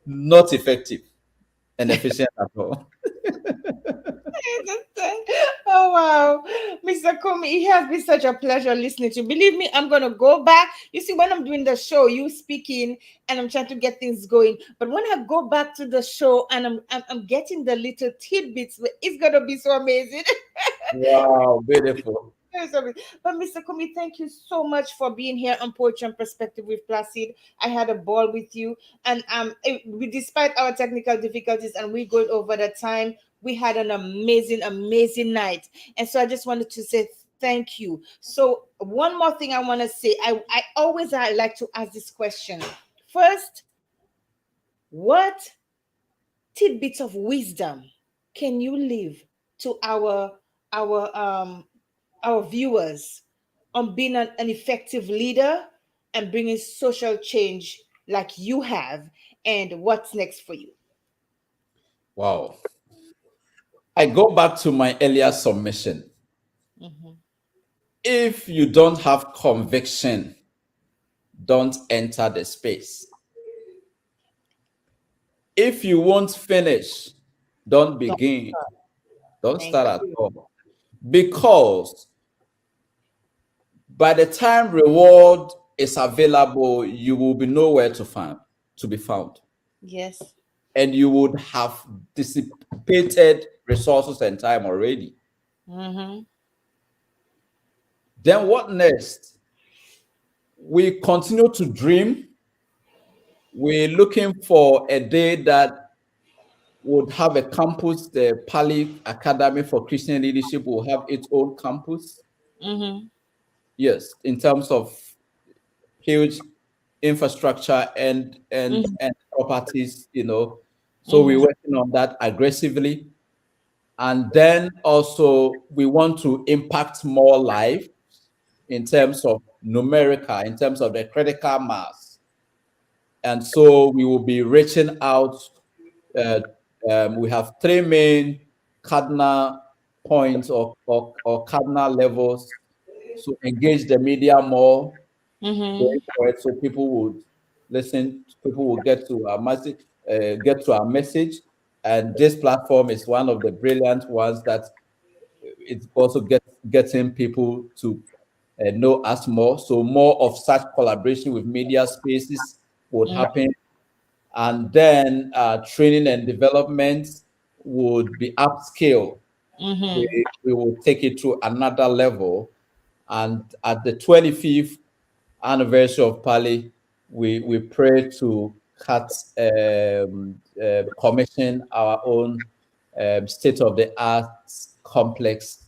not effective and efficient at all. Oh wow, Mr. Kumi, it has been such a pleasure listening to you. Believe me, I'm gonna go back. You see, when I'm doing the show, you speaking and I'm trying to get things going. But when I go back to the show and I'm getting the little tidbits, it's gonna be so amazing. Wow, beautiful. Yes, but Mr. Kumi, thank you so much for being here on Poetry and Perspective with Placid. I had a ball with you, and despite our technical difficulties and we going over the time, we had an amazing, amazing night. And so I just wanted to say thank you. So one more thing I want to say, I like to ask this question. First, what tidbits of wisdom can you leave to our our viewers on being an effective leader and bringing social change like you have, and what's next for you? Wow. I go back to my earlier submission. Mhm. If you don't have conviction, don't enter the space. If you won't finish, don't Don't begin. start. Don't Thank start at you. all. Because by the time reward is available, you will be nowhere to be found. Yes. And you would have dissipated resources and time already. Mm-hmm. Then what next? We continue to dream. We're looking for a day that would have a campus. The Pali Academy for Christian Leadership will have its own campus. Mm-hmm. Yes, in terms of huge infrastructure and properties, So we're Mm-hmm. working on that aggressively. And then also we want to impact more life in terms of numerical, in terms of the critical mass. And so we will be reaching out. Uh, we have three main cardinal points or cardinal levels. So engage the media more, Mm-hmm. going for it, so people would listen, people will get to our message. And this platform is one of the brilliant ones that it's also getting people to know us more. So more of such collaboration with media spaces would happen. And then training and development would be upscale. we, Mm-hmm. we will take it to another level. And at the 25th anniversary of Pali, we pray to commission our own state-of-the-art complex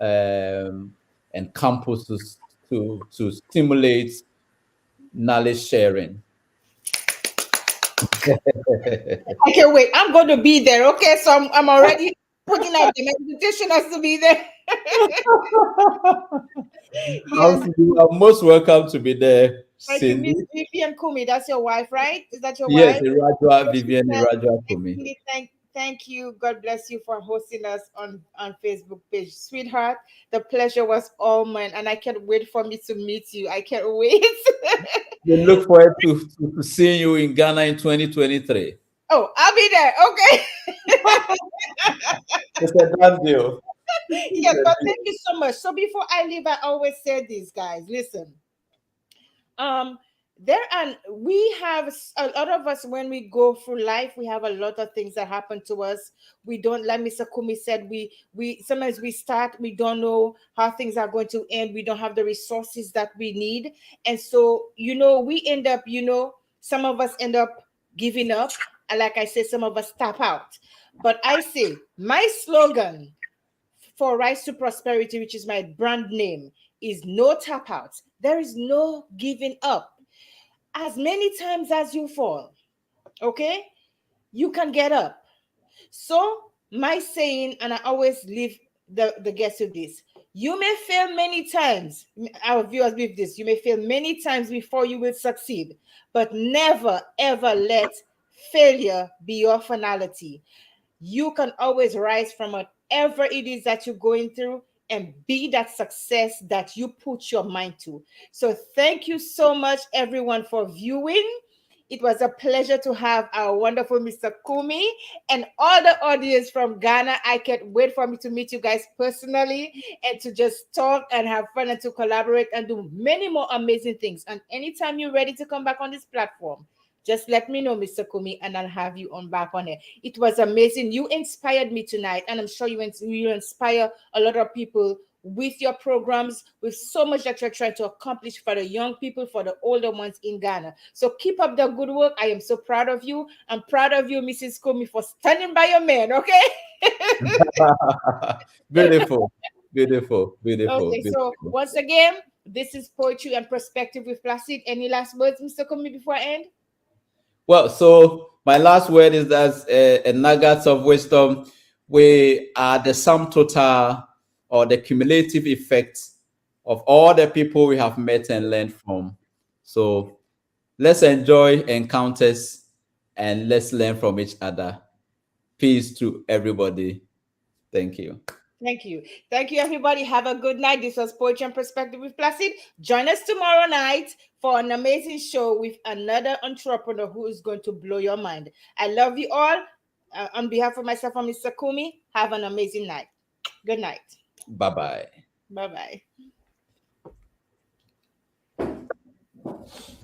um, and campuses to stimulate knowledge sharing. I can't wait. I'm going to be there. Okay, so I'm already putting out the invitation has to be there. Yes. You are most welcome to be there, Thank you, Miss Cindy. Vivian Kumi. That's your wife, right? Is that your Yes, wife? Irajua, So she Vivian said, Irajua and Kumi. Cindy, thank you. God bless you for hosting us on Facebook page, sweetheart. The pleasure was all mine, and I can't wait for me to meet you. I can't wait. We look forward to seeing you in Ghana in 2023. Oh, I'll be there. Okay. It's a done deal. It's Yes, a but deal. thank you so much. So before I leave, I always say this, guys. Listen, um there and we have a lot of us when we go through life, we have a lot of things that happen to us. We don't, like Mr. Kumi said, we sometimes we start, we don't know how things are going to end, we don't have the resources that we need. And so we end up, some of us end up giving up, and like I said, some of us tap out. But I say my slogan for Rise to Prosperity, which is my brand name, is no tap outs. There is no giving up. As many times as you fall, okay, you can get up. So, my saying, and I always leave the guests with this: you may fail many times. Our viewers with this: you may fail many times before you will succeed, but never ever let failure be your finality. You can always rise from whatever it is that you're going through and be that success that you put your mind to. So, thank you so much, everyone, for viewing. It was a pleasure to have our wonderful Mr. Kumi and all the audience from Ghana. I can't wait for me to meet you guys personally and to just talk and have fun and to collaborate and do many more amazing things. And anytime you're ready to come back on this platform, just let me know, Mr. Kumi, and I'll have you on back on it. It was amazing. You inspired me tonight, and I'm sure you inspire a lot of people with your programs, with so much that you're trying to accomplish for the young people, for the older ones in Ghana. So keep up the good work. I am so proud of you. I'm proud of you, Mrs. Kumi, for standing by your man. Okay. Beautiful, beautiful, beautiful, Okay. So beautiful. once again, this is Poetry and Perspective with Placid. Any last words, Mr. Kumi, before I end? Well, so my last word is that a nuggets of wisdom. We are the sum total or the cumulative effect of all the people we have met and learned from. So let's enjoy encounters and let's learn from each other. Peace to everybody. Thank you. Thank you. Thank you, everybody. Have a good night. This was Poetry and Perspective with Placid. Join us tomorrow night for an amazing show with another entrepreneur who is going to blow your mind. I love you all. On behalf of myself and Mr. Kumi, have an amazing night. Good night. Bye bye. Bye bye.